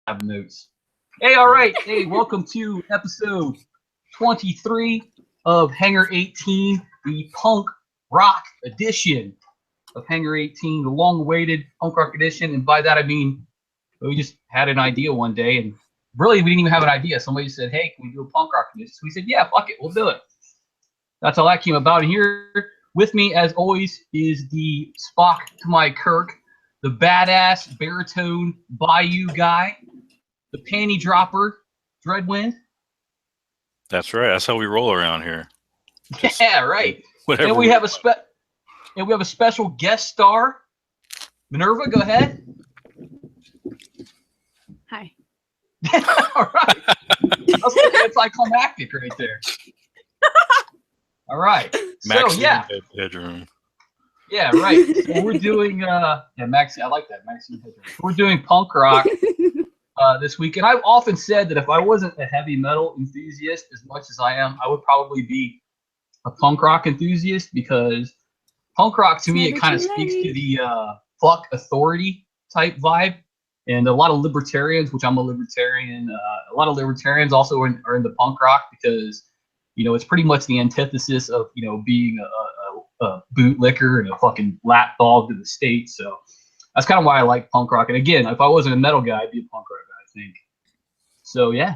have notes. Hey, all right. Hey, welcome to episode 23 of Hangar 18, the punk rock edition of Hangar 18, the long-awaited punk rock edition. And by that, I mean, we just had an idea one day, and really, we didn't even have an idea. Somebody said, hey, can we do a punk rock edition? So we said, yeah, fuck it, we'll do it. That's how that came about. And here with me, as always, is the Spock to my Kirk, the badass baritone Bayou guy, the panty dropper, Dreadwind. That's right. That's how we roll around here. Just yeah, right. Whatever. And we have a special guest star, Minerva. Go ahead. Hi. All right. That's anticlimactic right there. All right. Maxine yeah. bedroom. Yeah, right. So we're doing Maxine. I like that, Maxine bedroom. We're doing punk rock this week, and I've often said that if I wasn't a heavy metal enthusiast as much as I am, I would probably be a punk rock enthusiast, because punk rock to me, it kind of speaks to the fuck authority type vibe. And a lot of libertarians, which I'm a libertarian, a lot of libertarians also are into punk rock, because, you know, it's pretty much the antithesis of, you know, being a bootlicker and a fucking lapdog to the state. So that's kind of why I like punk rock. And again, if I wasn't a metal guy, I'd be a punk rock guy, I think. So yeah,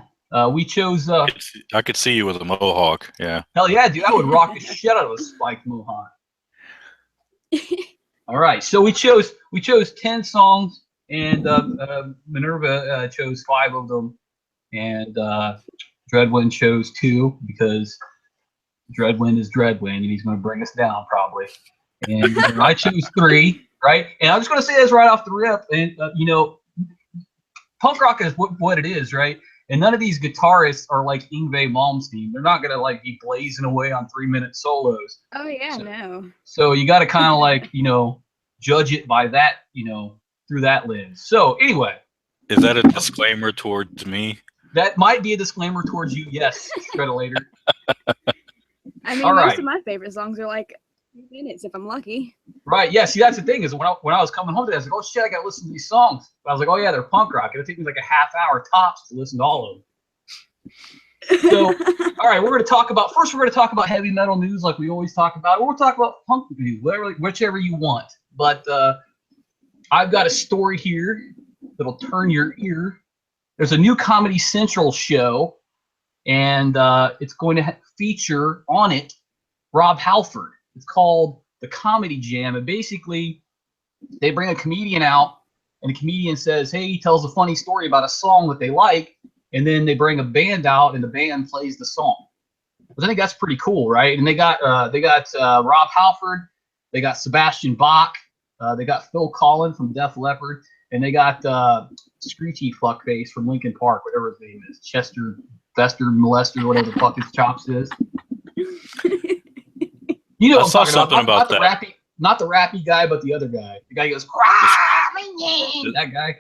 we chose. I could see you with a mohawk. Yeah. Hell yeah, dude! I would rock the shit out of a spiked mohawk. All right, so we chose 10 songs. And Minerva chose 5 of them, and Dreadwind chose 2, because Dreadwind is Dreadwind, and he's going to bring us down probably. And I chose 3, right? And I'm just going to say this right off the rip. And you know, punk rock is what it is, right? And none of these guitarists are like Yngwie Malmsteen. They're not going to like be blazing away on 3-minute solos. Oh yeah, no. So you got to kind of like, you know, judge it by that, you know, through that lens. So anyway, is that a disclaimer towards me? That might be a disclaimer towards you. Yes, later. I mean, all most right. of my favorite songs are like 3 minutes if I'm lucky. Right. Yeah. See, that's the thing is when I was coming home today, I was like, oh shit, I got to listen to these songs. But I was like, oh yeah, they're punk rock. It'll take me like a half hour tops to listen to all of them. So, all right, we're going to talk about heavy metal news like we always talk about. Or we'll talk about punk news, whichever you want. But I've got a story here that'll turn your ear. There's a new Comedy Central show, and it's going to feature on it Rob Halford. It's called The Comedy Jam, and basically they bring a comedian out, and the comedian says, hey, he tells a funny story about a song that they like, and then they bring a band out, and the band plays the song. I think that's pretty cool, right? And they got Rob Halford, they got Sebastian Bach. They got Phil Collin from Def Leppard, and they got Screechy Fuckface from Linkin Park, whatever his name is, Chester Fester Molester, whatever the fuck his chops is. You know, I saw something about that. Not the rappy guy, but the other guy. The guy who goes, that guy.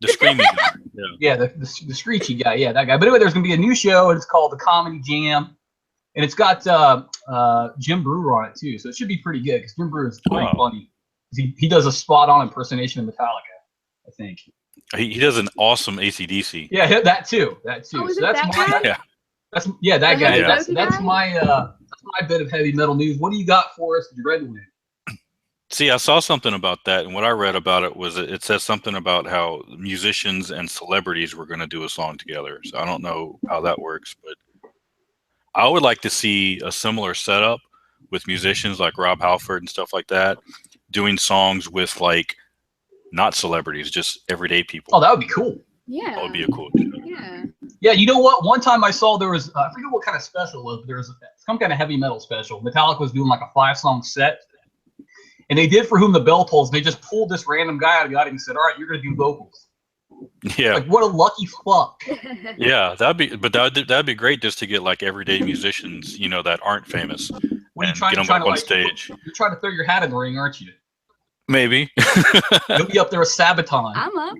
The screaming guy. Yeah, the screechy guy. Yeah, that guy. But anyway, there's gonna be a new show, and it's called The Comedy Jam. And it's got Jim Brewer on it too, so it should be pretty good, because Jim Brewer is pretty funny. He does a spot-on impersonation of Metallica, I think. He does an awesome AC/DC. Yeah, that too. Oh, so is that's that my guy? that guy. Yeah. That's my bit of heavy metal news. What do you got for us, Dreadwind? See, I saw something about that, and what I read about it was it says something about how musicians and celebrities were going to do a song together. So I don't know how that works, but I would like to see a similar setup with musicians like Rob Halford and stuff like that, doing songs with like not celebrities, just everyday people. Oh, that would be cool. Yeah. That would be a cool show. Yeah. Yeah, you know what? One time I saw there was I forget what kind of special it was, but there was some kind of heavy metal special. Metallica was doing like a 5-song set, and they did For Whom the Bell Tolls. And they just pulled this random guy out of the audience and said, "All right, you're going to do vocals." Yeah. Like, what a lucky fuck. Yeah, that'd be great, just to get like everyday musicians, you know, that aren't famous, What are you and trying get them to up on like, stage. You're trying to throw your hat in the ring, aren't you? Maybe. You'll be up there with Sabaton. I'm up.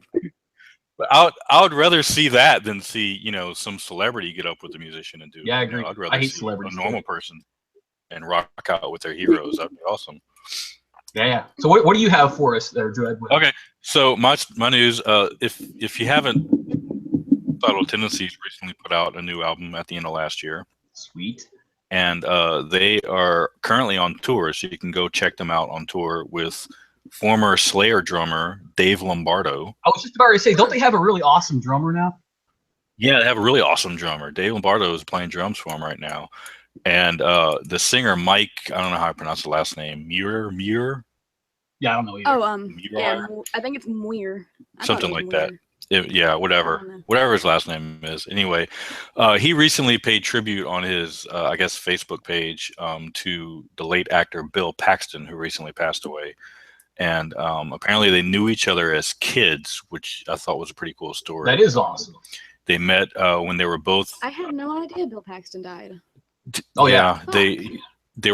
But I would rather see that than see, you know, some celebrity get up with a musician and do. Yeah, I you know, agree. I'd rather I hate see celebrities a normal person and rock out with their heroes. That'd be awesome. Yeah. So what do you have for us there, Dread? Okay, so my news. If you haven't Suicidal Tendencies recently put out a new album at the end of last year. Sweet. And they are currently on tour, so you can go check them out on tour with former Slayer drummer Dave Lombardo. I was just about to say, don't they have a really awesome drummer now? Yeah, they have a really awesome drummer. Dave Lombardo is playing drums for them right now. And the singer Mike, I don't know how I pronounce the last name, Muir? Yeah, I don't know either. Yeah, I think it's Muir. Something like that. Yeah, whatever his last name is. Anyway, he recently paid tribute on his, I guess, Facebook page to the late actor Bill Paxton, who recently passed away. And apparently they knew each other as kids, which I thought was a pretty cool story. That is awesome. They met when they were both. I had no idea Bill Paxton died. Oh yeah, they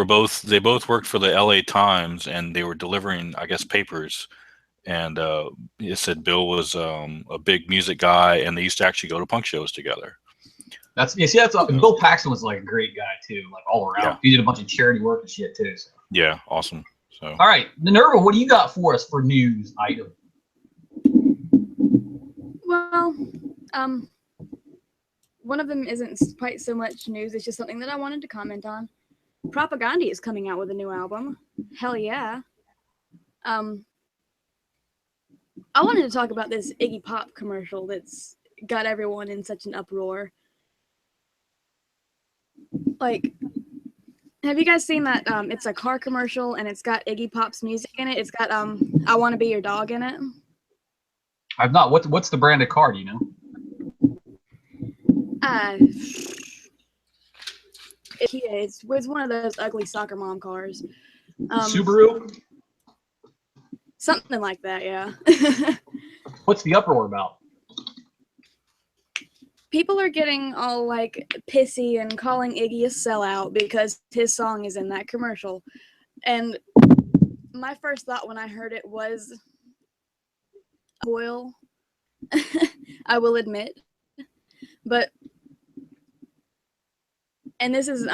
both worked for the LA Times, and they were delivering, I guess, papers. And it said Bill was a big music guy, and they used to actually go to punk shows together. Bill Paxton was like a great guy too, like all around. Yeah. He did a bunch of charity work and shit too. So. Yeah, awesome. So all right, Minerva, what do you got for us for news item? Well, one of them isn't quite so much news. It's just something that I wanted to comment on. Propaganda is coming out with a new album. Hell yeah. I wanted to talk about this Iggy Pop commercial that's got everyone in such an uproar. Like, have you guys seen that? It's a car commercial and it's got Iggy Pop's music in it. It's got I Wanna Be Your Dog in it. I've not. What's the brand of car? Do you know? It's one of those ugly soccer mom cars. Subaru? Something like that, yeah. What's the uproar about? People are getting all like pissy and calling Iggy a sellout because his song is in that commercial. And my first thought when I heard it was oil. I will admit. But and this is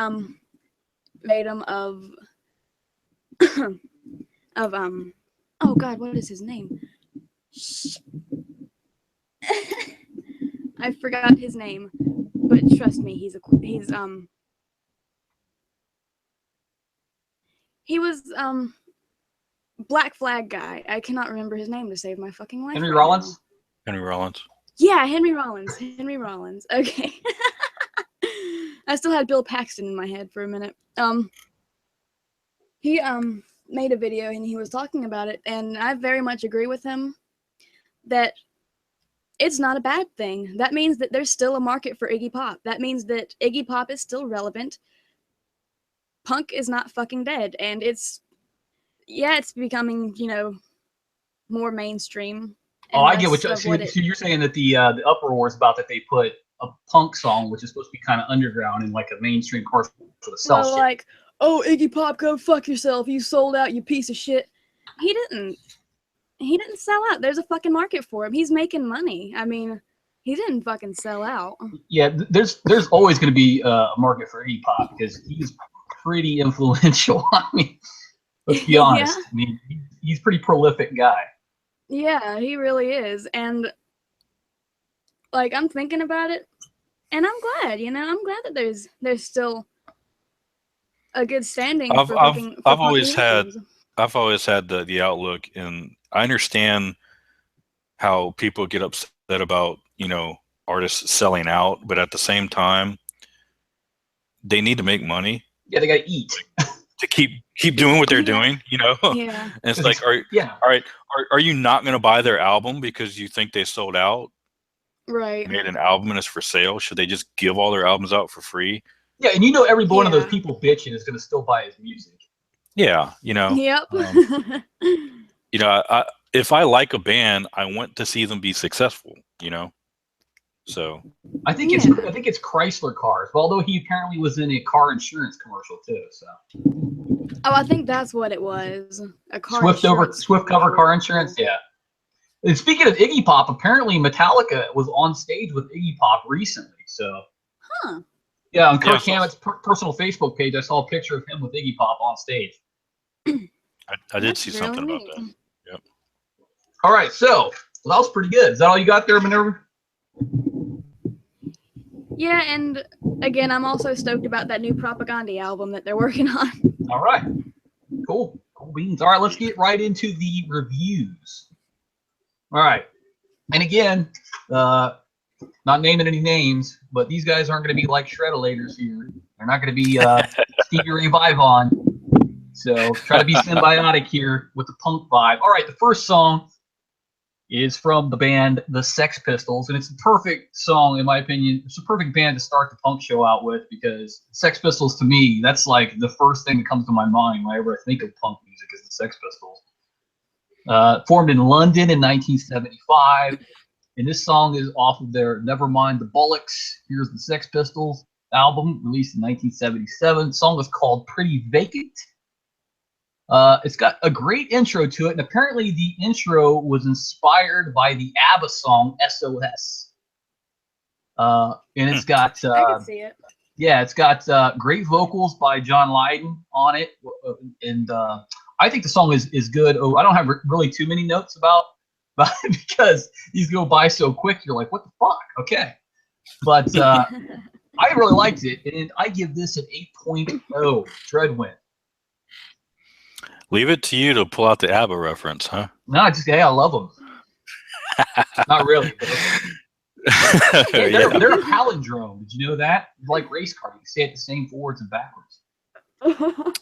made him of oh god, what is his name? I forgot his name, but trust me, he was Black Flag guy. I cannot remember his name to save my fucking life. Henry Rollins? Henry Rollins. Yeah, Henry Rollins. Okay. I still had Bill Paxton in my head for a minute. He made a video and he was talking about it, and I very much agree with him that it's not a bad thing. That means that there's still a market for Iggy Pop. That means that Iggy Pop is still relevant. Punk is not fucking dead, and it's becoming, more mainstream. Oh, I get what you're saying. So you're saying that the uproar is about that they put a punk song, which is supposed to be kind of underground, in like a mainstream commercial for the sell shit. Like, oh, Iggy Pop, go fuck yourself. You sold out, you piece of shit. He didn't sell out. There's a fucking market for him. He's making money. I mean, he didn't fucking sell out. Yeah, there's always going to be a market for Iggy Pop because he's pretty influential. I mean, let's be honest. Yeah. I mean, he's a pretty prolific guy. Yeah, he really is. And like, I'm thinking about it, and I'm glad. I'm glad that there's still a good standing. I've always had the outlook, and I understand how people get upset about artists selling out, but at the same time, they need to make money. Yeah, they gotta eat to keep doing what they're doing. Yeah. And it's like, are you not going to buy their album because you think they sold out? Right. Made an album and it's for sale. Should they just give all their albums out for free? Yeah, and every one of those people bitching is going to still buy his music. Yeah, Yep. If I like a band, I want to see them be successful. So I think it's Chrysler cars. Well, although he apparently was in a car insurance commercial too. So. Oh, I think that's what it was. A car Swift cover car insurance. Yeah. And speaking of Iggy Pop, apparently Metallica was on stage with Iggy Pop recently. So. Huh. Yeah, on Kirk Hammett's personal Facebook page, I saw a picture of him with Iggy Pop on stage. I did see something about that. Yep. All right, so that was pretty good. Is that all you got there, Minerva? Yeah, and again, I'm also stoked about that new Propaganda album that they're working on. All right. Cool. Cool beans. All right, let's get right into the reviews. All right. And again, not naming any names, but these guys aren't going to be like Shredalators here. They're not going to be Stevie Ray Vaughan. So try to be symbiotic here with the punk vibe. All right, the first song is from the band The Sex Pistols, and it's the perfect song, in my opinion. It's a perfect band to start the punk show out with, because Sex Pistols, to me, that's like the first thing that comes to my mind whenever I think of punk music is the Sex Pistols. Formed in London in 1975, and this song is off of their Nevermind the Bollocks, Here's the Sex Pistols album, released in 1977. The song was called Pretty Vacant. It's got a great intro to it, and apparently the intro was inspired by the ABBA song SOS. And it's got I can see it. yeah, it's got great vocals by John Lydon on it, and I think the song is good. Oh, I don't have really too many notes about it because these go by so quick. You're like, what the fuck? Okay, but I really liked it, and I give this an 8.0 Dreadwind. Leave it to you to pull out the ABBA reference, huh? No, just hey, I love them. Not really. But okay. Yeah. They're a palindrome. Did you know that? Like race car, you say it the same forwards and backwards.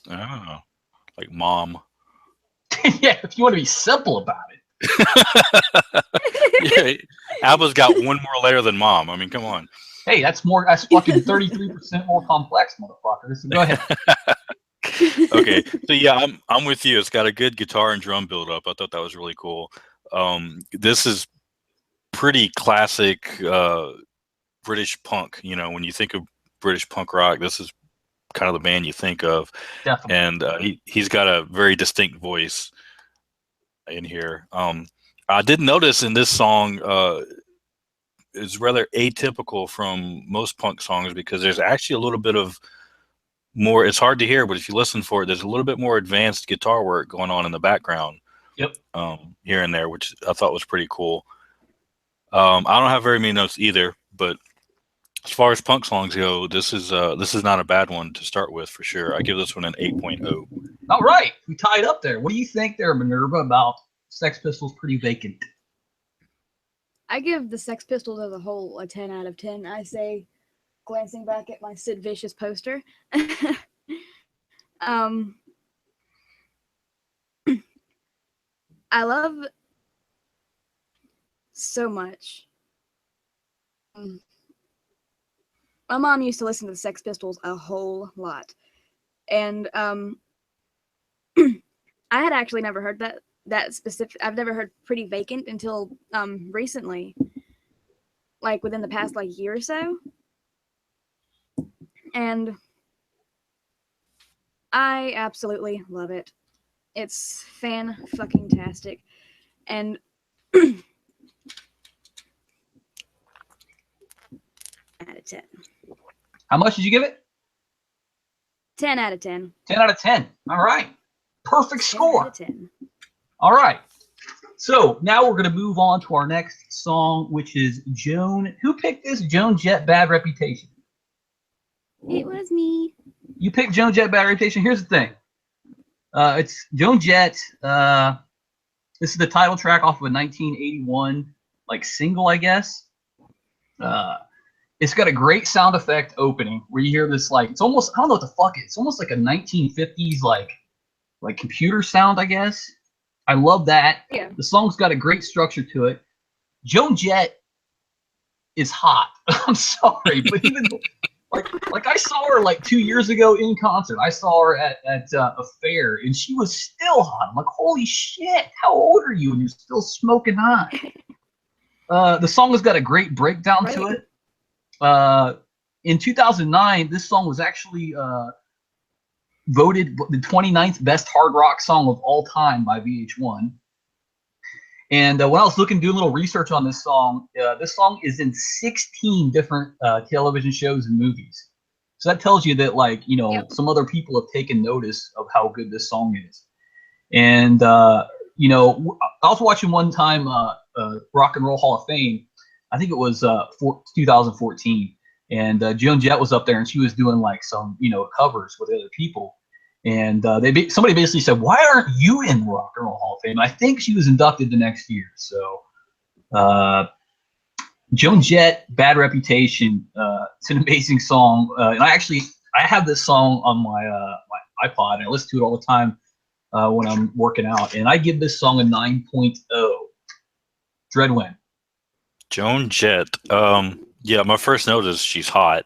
Oh, like mom. Yeah, if you want to be simple about it. Yeah, ABBA's got one more letter than mom. I mean, come on. Hey, that's fucking 33% more complex, motherfucker. So go ahead. Okay, so yeah, I'm with you. It's got a good guitar and drum build up. I thought that was really cool. This is pretty classic British punk. You know, when you think of British punk rock, this is kind of the band you think of. Definitely. And he's got a very distinct voice in here. I did notice in this song it's rather atypical from most punk songs, because there's actually a little bit of more, it's hard to hear, but if you listen for it, there's a little bit more advanced guitar work going on in the background. Yep. Here and there, which I thought was pretty cool. I don't have very many notes either, but as far as punk songs go, this is not a bad one to start with for sure. I give this one an 8.0. All right, we tied up there. What do you think there, Minerva, about Sex Pistols Pretty Vacant? I give the Sex Pistols as a whole a 10 out of 10. I say, glancing back at my Sid Vicious poster. I love so much. My mom used to listen to the Sex Pistols a whole lot. And I had actually never heard that specific. I've never heard Pretty Vacant until recently, like within the past like year or so. And I absolutely love it. It's fan-fucking-tastic. And out of 10. How much did you give it? 10 out of 10. 10 out of 10. All right. Perfect 10 score. out of 10. All right. So now we're going to move on to our next song, which is Joan. Who picked this? Joan Jett, Bad Reputation. It was me. You picked Joan Jett, Bad Reputation. Here's the thing. It's Joan Jett. This is the title track off of a 1981 like single, I guess. It's got a great sound effect opening where you hear this like, it's almost, I don't know what the fuck it is. It's almost like a 1950s like computer sound, I guess. I love that. Yeah. The song's got a great structure to it. Joan Jett is hot. I'm sorry, but even like I saw her like 2 years ago in concert. I saw her at a fair, and she was still hot. I'm like, holy shit! How old are you, and you're still smoking hot? The song has got a great breakdown to it. In 2009, this song was actually voted the 29th best hard rock song of all time by VH1. And when I was doing a little research on this song is in 16 different television shows and movies. So that tells you that, like, you know, Yep. some other people have taken notice of how good this song is. And, you know, I was watching one time Rock and Roll Hall of Fame. I think it was 2014. and Joan Jett was up there, and she was doing like some, covers with other people. And somebody basically said, "Why aren't you in Rock and Roll Hall of Fame?" I think she was inducted the next year. So, Joan Jett, "Bad Reputation." It's an amazing song, and I have this song on my iPod, and I listen to it all the time when I'm working out. And I give this song a 9.0. Dreadwind. Joan Jett. Yeah, my first note is she's hot.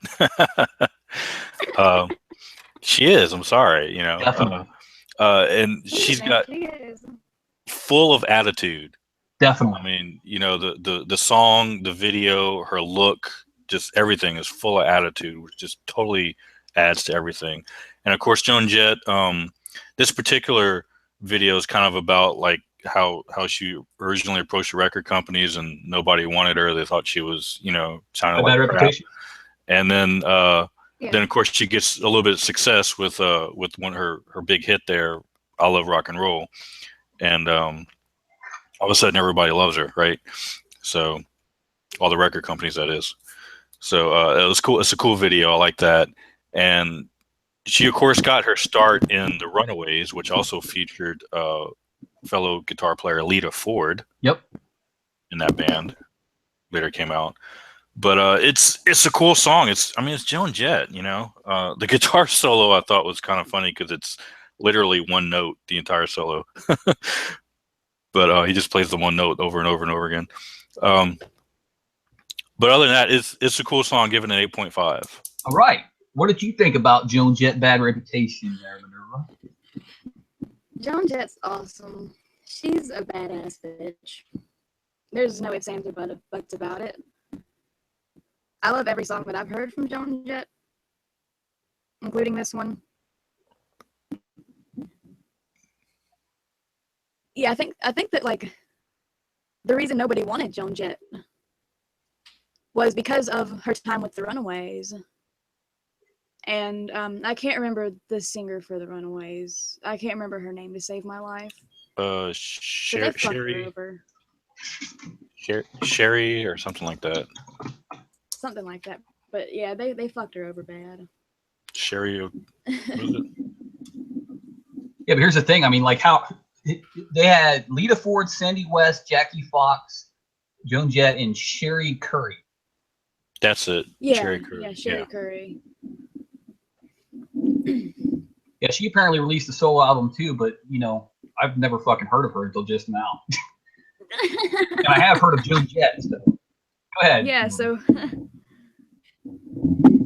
She is. I'm sorry, Definitely. and she's got full of attitude. Definitely. I mean, the song, the video, her look, just everything is full of attitude, which just totally adds to everything. And of course, Joan Jett. This particular video is kind of about like how she originally approached the record companies and nobody wanted her. They thought she was, sounding like Bad crap. Reputation. And then of course she gets a little bit of success with one her big hit there, "I Love Rock and Roll," and all of a sudden everybody loves her, right? So all the record companies, that is. So it was cool. It's a cool video. I like that. And she of course got her start in the Runaways, which also featured fellow guitar player Lita Ford. Yep. In that band, later came out. But it's a cool song. It's Joan Jett, The guitar solo I thought was kind of funny because it's literally one note the entire solo. But he just plays the one note over and over and over again. But other than that, it's a cool song. Given an 8.5. All right. What did you think about Joan Jett, "Bad Reputation" there, Minerva? Joan Jett's awesome. She's a badass bitch. There's no ifs, ands, or buts about it. I love every song that I've heard from Joan Jett, including this one. Yeah, I think that like the reason nobody wanted Joan Jett was because of her time with the Runaways. And I can't remember the singer for the Runaways. I can't remember her name to save my life. Sherry or something like that. Something like that. But yeah, they fucked her over bad. Sherry, what is it? Yeah, but here's the thing. I mean, like how they had Lita Ford, Sandy West, Jackie Fox, Joan Jett, and Sherry Curry. That's it. Yeah, Sherry Curry. Yeah, Sherry Curry. Yeah, she apparently released a solo album too, but I've never fucking heard of her until just now. And I have heard of Joan Jett. So go ahead. Yeah, so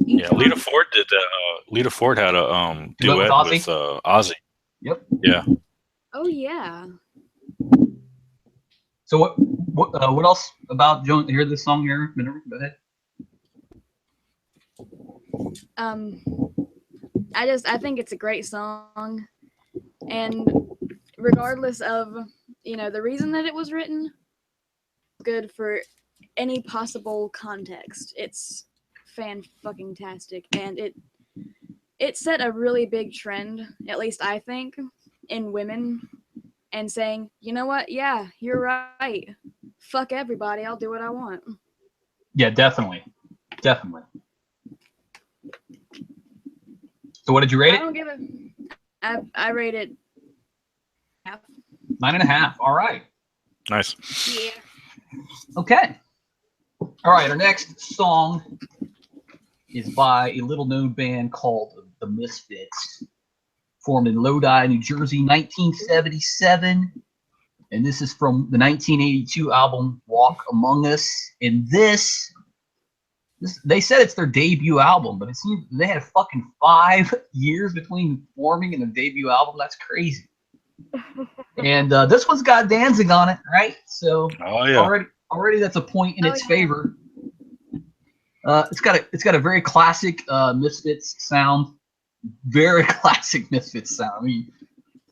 yeah, Lita Ford did that. Lita Ford had a duet with Ozzy. Yep. Yeah. Oh yeah. So what else about Joan? Hear this song here, Minerva? Go ahead. I think it's a great song, and regardless of the reason that it was written, good for any possible context. It's fan-fucking-tastic, and it set a really big trend, at least I think, in women, and saying, you know what, yeah, you're right, fuck everybody, I'll do what I want. Yeah, definitely. So what did you rate it? I don't give I rate it half. 9.5. All right. Nice. Yeah. Okay. All right. Our next song is by a little-known band called The Misfits, formed in Lodi, New Jersey, 1977. And this is from the 1982 album Walk Among Us. And this they said it's their debut album, but it seems they had fucking 5 years between forming and their debut album. That's crazy. And this one's got Danzig on it, right? So already that's a point in its favor. It's got a very classic Misfits sound. Very classic Misfits sound. I mean,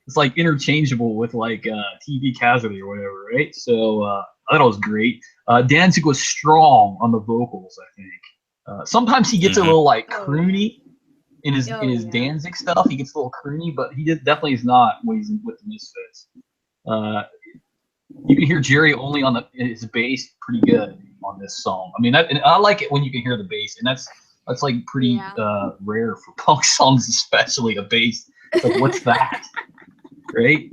it's like interchangeable with like TV Casualty or whatever, right? So I thought it was great. Danzig was strong on the vocals, I think. Sometimes he gets a little like croony in his Danzig stuff. He gets a little croony, but he definitely is not when he's with the Misfits. You can hear Jerry only on his bass pretty good on this song. I mean, and I like it when you can hear the bass, and that's That's like pretty Yeah. rare for punk songs, especially a bass. It's like, what's that? Right?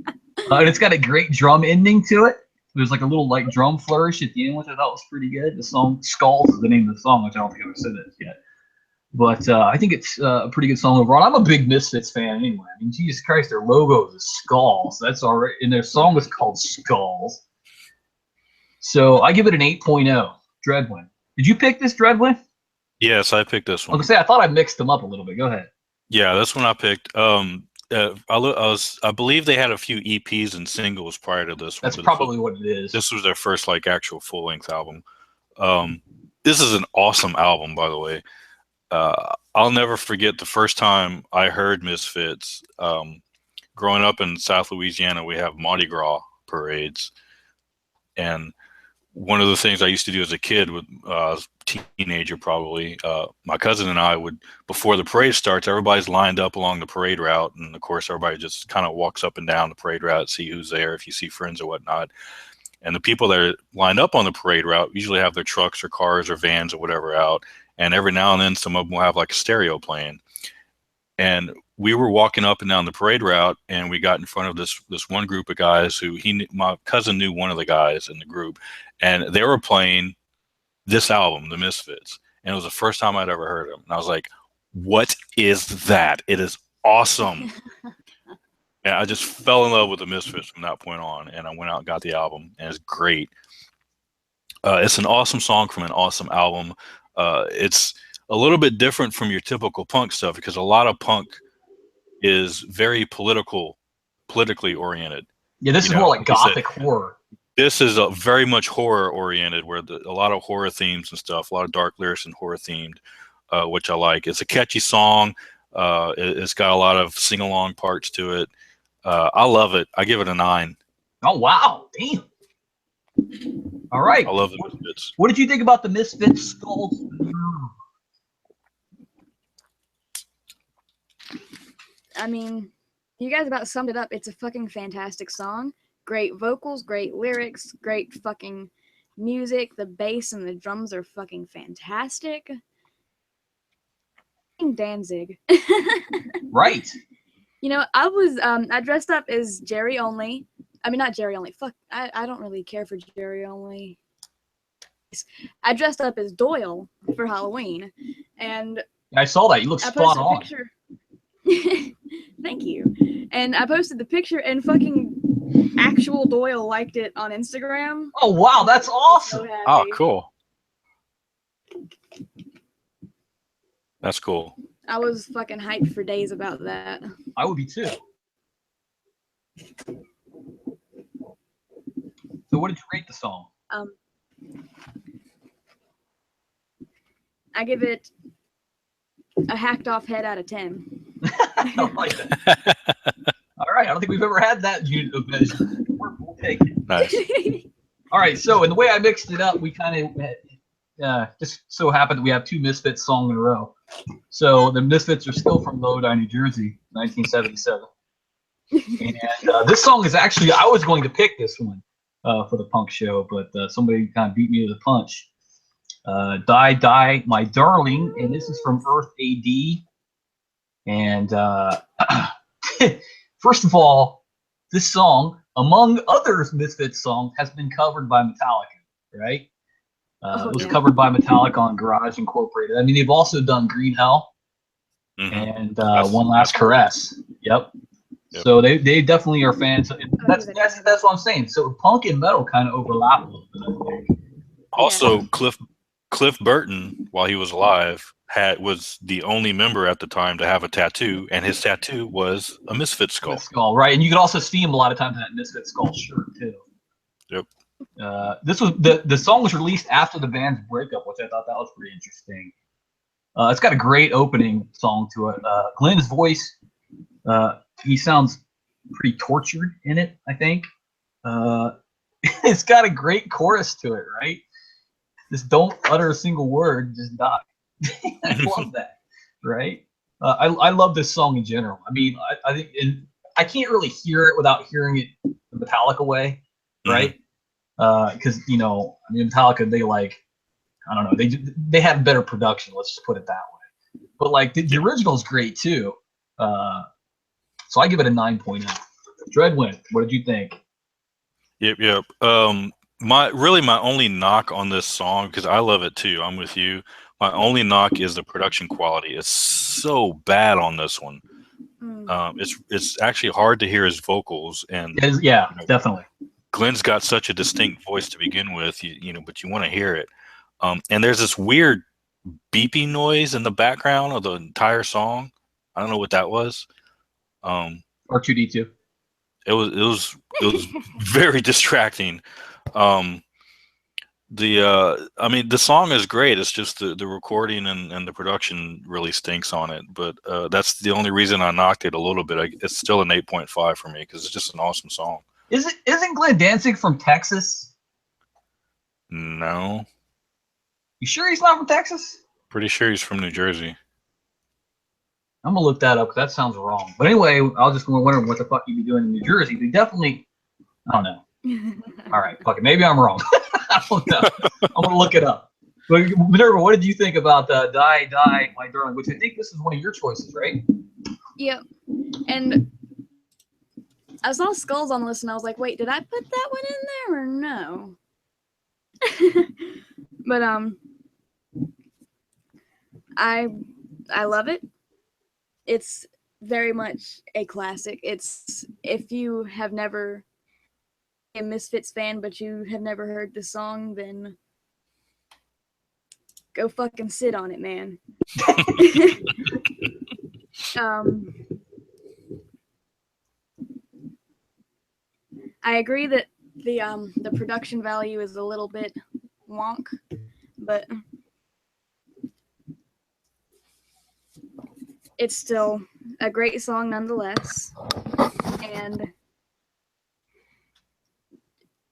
And it's got a great drum ending to it. There's like a little like drum flourish at the end, which I thought was pretty good. The song "Skulls" is the name of the song, which I don't think I've ever said it yet. But I think it's a pretty good song overall. I'm a big Misfits fan anyway. I mean, Jesus Christ, their logo is a skull, so that's already, and their song was called Skulls. So I give it an 8.0. Dreadwind. Did you pick this, Dreadwind? Yes, I picked this I one. was gonna say I thought I mixed them up a little bit. Go ahead. Yeah, this one I picked. I believe they had a few EPs and singles prior to this one. That's probably what it is. This was their first like actual full length album. This is an awesome album, by the way. I'll never forget the first time I heard Misfits. Growing up in South Louisiana, we have Mardi Gras parades, and one of the things I used to do as a kid, with teenager probably, my cousin and I would, before the parade starts, everybody's lined up along the parade route, and of course everybody just kind of walks up and down the parade route, see who's there, if you see friends or whatnot. And the people that are lined up on the parade route usually have their trucks or cars or vans or whatever out, and every now and then some of them will have like a stereo playing. And we were walking up and down the parade route, and we got in front of this one group of guys who my cousin knew one of the guys in the group, and they were playing this album, The Misfits, and it was the first time I'd ever heard them. And I was like, "What is that? It is awesome!" And I just fell in love with The Misfits from that point on, and I went out and got the album, and it's great. It's an awesome song from an awesome album. It's a little bit different from your typical punk stuff, because a lot of punk is very politically oriented. Yeah, this is more like gothic horror. This is a very much horror oriented, where a lot of horror themes and stuff, a lot of dark lyrics and horror themed, which I like. It's a catchy song. It's got a lot of sing along parts to it. I love it. I give it a 9. Oh wow, damn! All right, I love the Misfits. What did you think about the Misfits Skulls? I mean, you guys about summed it up. It's a fucking fantastic song. Great vocals, great lyrics, great fucking music. The bass and the drums are fucking fantastic. Danzig. Right. You know, I dressed up as Jerry Only. I mean, not Jerry Only. Fuck, I don't really care for Jerry Only. I dressed up as Doyle for Halloween, and I saw that. You look spot on. Thank you. And I posted the picture, and fucking actual Doyle liked it on Instagram. Oh wow, that's awesome! So oh, cool. That's cool. I was fucking hyped for days about that. I would be too. So, what did you rate the song? I give it a hacked off head out of 10. I don't like that. All right, I don't think we've ever had that unit of measure. We'll take it. Nice. All right, so in the way I mixed it up, we kind of just so happened that we have 2 Misfits songs in a row. So the Misfits are still from Lodi, New Jersey, 1977. And this song is actually, I was going to pick this one for the punk show, but somebody kind of beat me to the punch. Die, Die, My Darling, and this is from Earth AD. And first of all, this song, among other Misfits songs, has been covered by Metallica, right? It was covered by Metallica on Garage Incorporated. I mean, they've also done Green Hell and One Last Caress. Yep. So they definitely are fans. That's what I'm saying. So punk and metal kind of overlap a little bit, I think. Also, Cliff Burton, while he was alive, was the only member at the time to have a tattoo, and his tattoo was a Misfit skull. Right, and you can also see him a lot of times in that Misfit skull shirt too. Yep. This was the song was released after the band's breakup, which I thought that was pretty interesting. It's got a great opening song to it. Glenn's voice, he sounds pretty tortured in it, I think. It's got a great chorus to it, right? Just don't utter a single word, just die. I love that, right? I love this song in general. I mean, I think I can't really hear it without hearing it the Metallica way, right? Because I mean, Metallica, they I don't know, they have better production. Let's just put it that way. but like the original is great too. So I give it a 9.0. Dreadwind, what did you think? Yep. My only knock on this song, because I love it too. I'm with you. My only knock is the production quality. It's so bad on this one. It's actually hard to hear his vocals, and Yeah, definitely. Glenn's got such a distinct voice to begin with, but you want to hear it. And there's this weird beeping noise in the background of the entire song. I don't know what that was. R2D2. It was very distracting. The song is great. It's just the recording and the production really stinks on it. But that's the only reason I knocked it a little bit. It's still an 8.5 for me because it's just an awesome song. Isn't Glenn Danzig from Texas? No. You sure he's not from Texas? Pretty sure he's from New Jersey. I'm gonna look that up because that sounds wrong. But anyway, I was just wondering what the fuck you'd be doing in New Jersey. They definitely, I don't know. All right, fuck it. Maybe I'm wrong. I don't know. I'm gonna look it up. But Minerva, what did you think about "Die, Die, My Darling"? Which I think this is one of your choices, right? Yep. And I saw Skulls on the list, and I was like, wait, did I put that one in there or no? But I love it. It's very much a classic. It's if you have never been a Misfits fan, but you have never heard the song, then go fucking sit on it, man. I agree that the production value is a little bit wonk, but it's still a great song nonetheless. And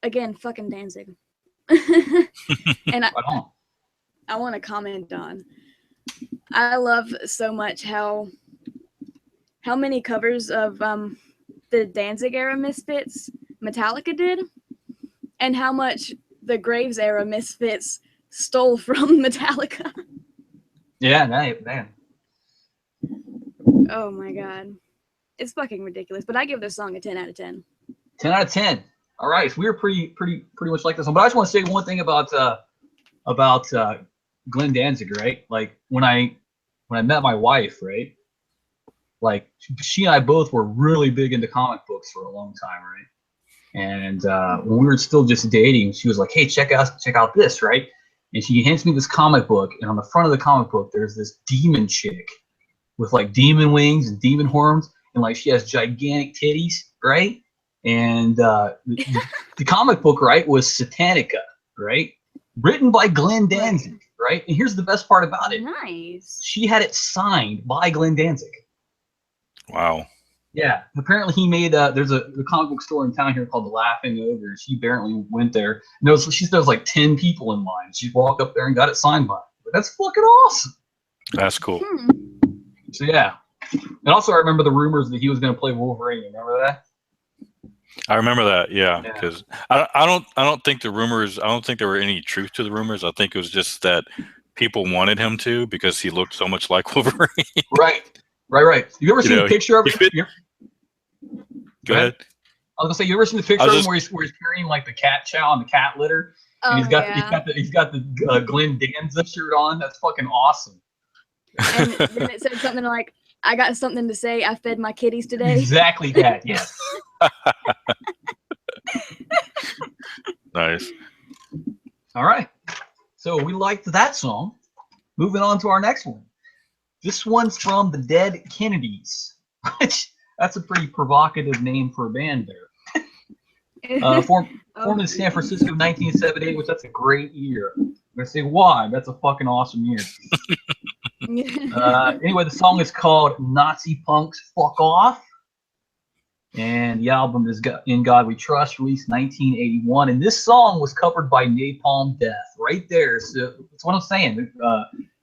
again, fucking Danzig. And I want to comment on. I love so much how many covers of the Danzig era Misfits Metallica did, and how much the Graves era Misfits stole from Metallica. Yeah, man. Oh my god. It's fucking ridiculous. But I give this song a 10 out of 10. 10 out of 10. All right, so we were pretty much like this one. But I just want to say one thing about Glenn Danzig, right? Like when I met my wife, right? Like she and I both were really big into comic books for a long time, right? And when we were still just dating, she was like, "Hey, check out this, right?" And she hands me this comic book, and on the front of the comic book, there's this demon chick with like demon wings and demon horns, and like she has gigantic titties, right? And the comic book, right, was Satanica, right? Written by Glenn Danzig, right? And here's the best part about it. Nice. She had it signed by Glenn Danzig. Wow. Yeah, apparently he made there's a comic book store in town here called the Laughing Ogre. She apparently went there. And she said there was like 10 people in line. She walked up there and got it signed by him. That's fucking awesome. That's cool. So yeah. And also I remember the rumors that he was going to play Wolverine. Remember that? I remember that, yeah. Because I don't think the rumors. I don't think there were any truth to the rumors. I think it was just that people wanted him to because he looked so much like Wolverine. Right. You ever seen a picture of him? Go ahead. I was gonna say, you ever seen the picture of him where he's carrying like the cat chow and the cat litter, and he's got the Glenn Danzig shirt on. That's fucking awesome. And then it said something like, "I got something to say. I fed my kitties today." Exactly that. Yes. Nice. All right. So we liked that song. Moving on to our next one. This one's from the Dead Kennedys, which that's a pretty provocative name for a band there. Formed in San Francisco in 1978, which that's a great year. I'm going to say why. That's a fucking awesome year. Anyway, the song is called Nazi Punks Fuck Off. And the album is In God We Trust, released 1981. And this song was covered by Napalm Death right there. So that's what I'm saying.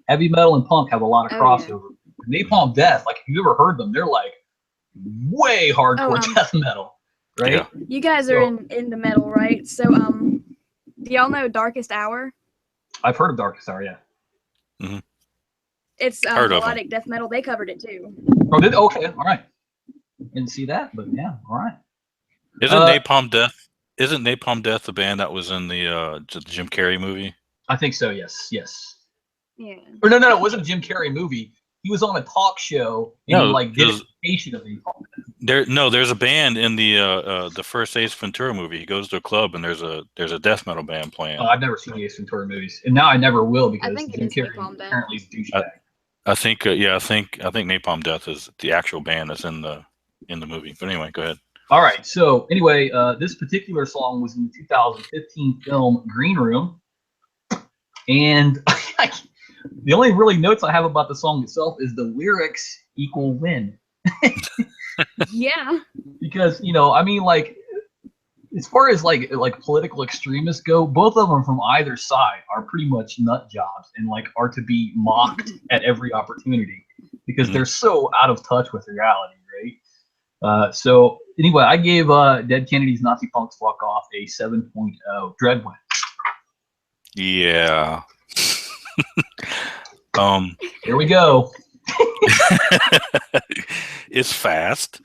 Heavy metal and punk have a lot of crossover. Yeah. Napalm Death, like if you ever heard them, they're like way hardcore death metal, right? Yeah. You guys are into metal, right? So, do y'all know Darkest Hour? I've heard of Darkest Hour, yeah. Mm-hmm. It's Heard of 'em. melodic death metal. They covered it too. Oh, did okay, all right. Didn't see that, but yeah, all right. Isn't Napalm Death? Isn't Napalm Death the band that was in the Jim Carrey movie? I think so. Yes. Yeah. Or no, it wasn't a Jim Carrey movie. He was on a talk show and he No, like did it was- an imitation of Napalm. There's a band in the first Ace Ventura movie. He goes to a club and there's a death metal band playing. Oh, I've never seen the Ace Ventura movies, and now I never will because think it Jim is Carrey Napalm Death. apparently is a douchebag. I think I think Napalm Death is the actual band that's in the movie. But anyway, go ahead. All right. So anyway, this particular song was in the 2015 film Green Room, and the only really notes I have about the song itself is the lyrics equal win. Yeah. Because I mean, like, as far as like political extremists go, both of them from either side are pretty much nut jobs and like are to be mocked at every opportunity because they're so out of touch with reality, right? So anyway, I gave Dead Kennedys Nazi Punks Fuck Off a 7.0 dread win. Yeah. Here we go. It's fast.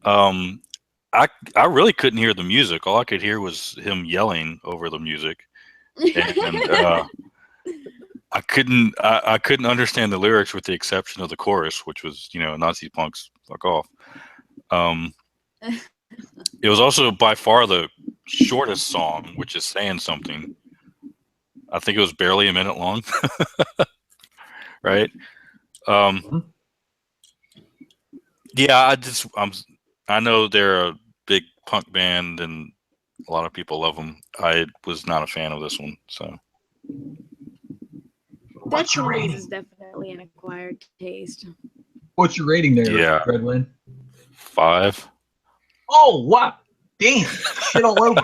I really couldn't hear the music. All I could hear was him yelling over the music, and I couldn't understand the lyrics with the exception of the chorus, which was Nazi punks fuck off. It was also by far the shortest song, which is saying something. I think it was barely a minute long, right? Yeah, I know they're a big punk band and a lot of people love them. I was not a fan of this one, so. Dead Kennedys is definitely an acquired taste. What's your rating there, Yeah. Redwin? 5. Oh, wow. Damn. Shit all over.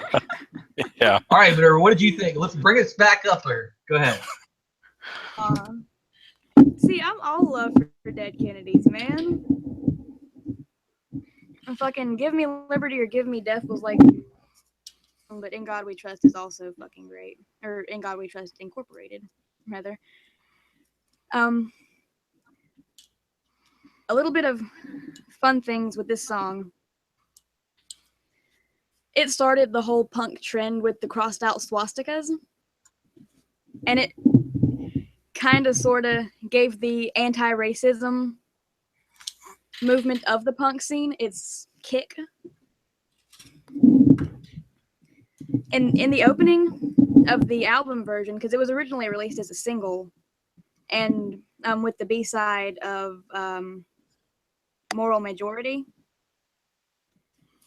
Yeah. All right, Minerva, what did you think? Let's bring us back up here. Go ahead. See, I'm all love for Dead Kennedys, man. Fucking Give Me Liberty or Give Me Death was like, but In God We Trust is also fucking great. Or In God We Trust Incorporated, rather. A little bit of fun things with this song. It started the whole punk trend with the crossed out swastikas. And it kind of sort of gave the anti-racism movement of the punk scene its kick. In the opening of the album version, because it was originally released as a single, and with the B-side of Moral Majority.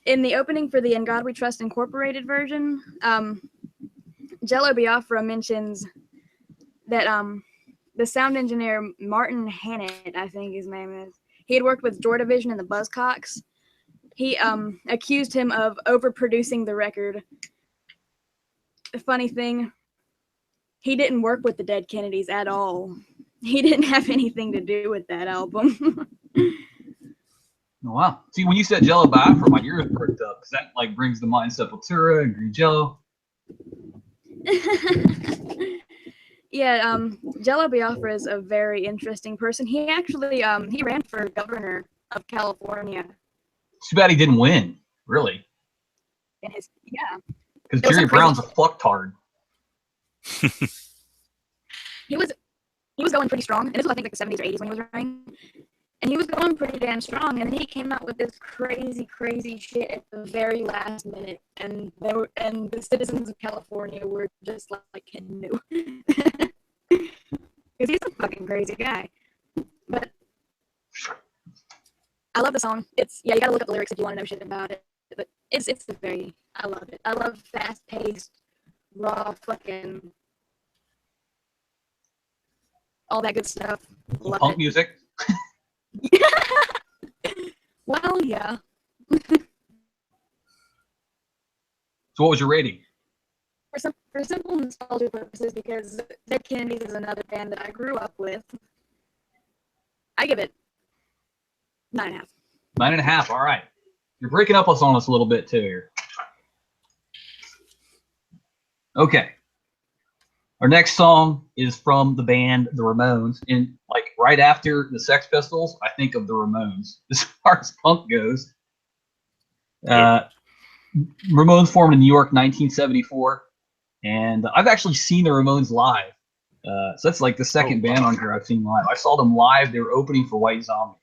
In the opening for the In God We Trust Incorporated version, Jello Biafra mentions that the sound engineer Martin Hannett, I think his name is, he had worked with Joy Division and the Buzzcocks. He accused him of overproducing the record. The funny thing, he didn't work with the Dead Kennedys at all. He didn't have anything to do with that album. Oh, wow. See, when you said Jello Biafra, my ears perked up because that like brings to mind Sepultura and Green Jello. Yeah, Jello Biafra is a very interesting person. He actually he ran for governor of California. Too bad he didn't win, really. Yeah. Because Jerry Brown's a fucktard. He was going pretty strong, and this was I think like the 70s or 80s when he was running. And he was going pretty damn strong, and then he came out with this crazy shit at the very last minute, and the citizens of California were just like, no. Because he's a fucking crazy guy. But I love the song. You gotta look up the lyrics if you want to know shit about it. But I love it. I love fast-paced, raw, fucking all that good stuff. Love Punk it. music. Well, yeah. So what was your rating? For simple nostalgia purposes, because Dead Kennedys is another band that I grew up with, I give it 9.5. 9.5. All right. You're breaking up on us a little bit too here. Okay. Our next song is from the band The Ramones, and like right after the Sex Pistols, I think of the Ramones as far as punk goes. Ramones formed in New York, 1974, and I've actually seen the Ramones live. So that's like the second band on here I've seen live. I saw them live. They were opening for White Zombie,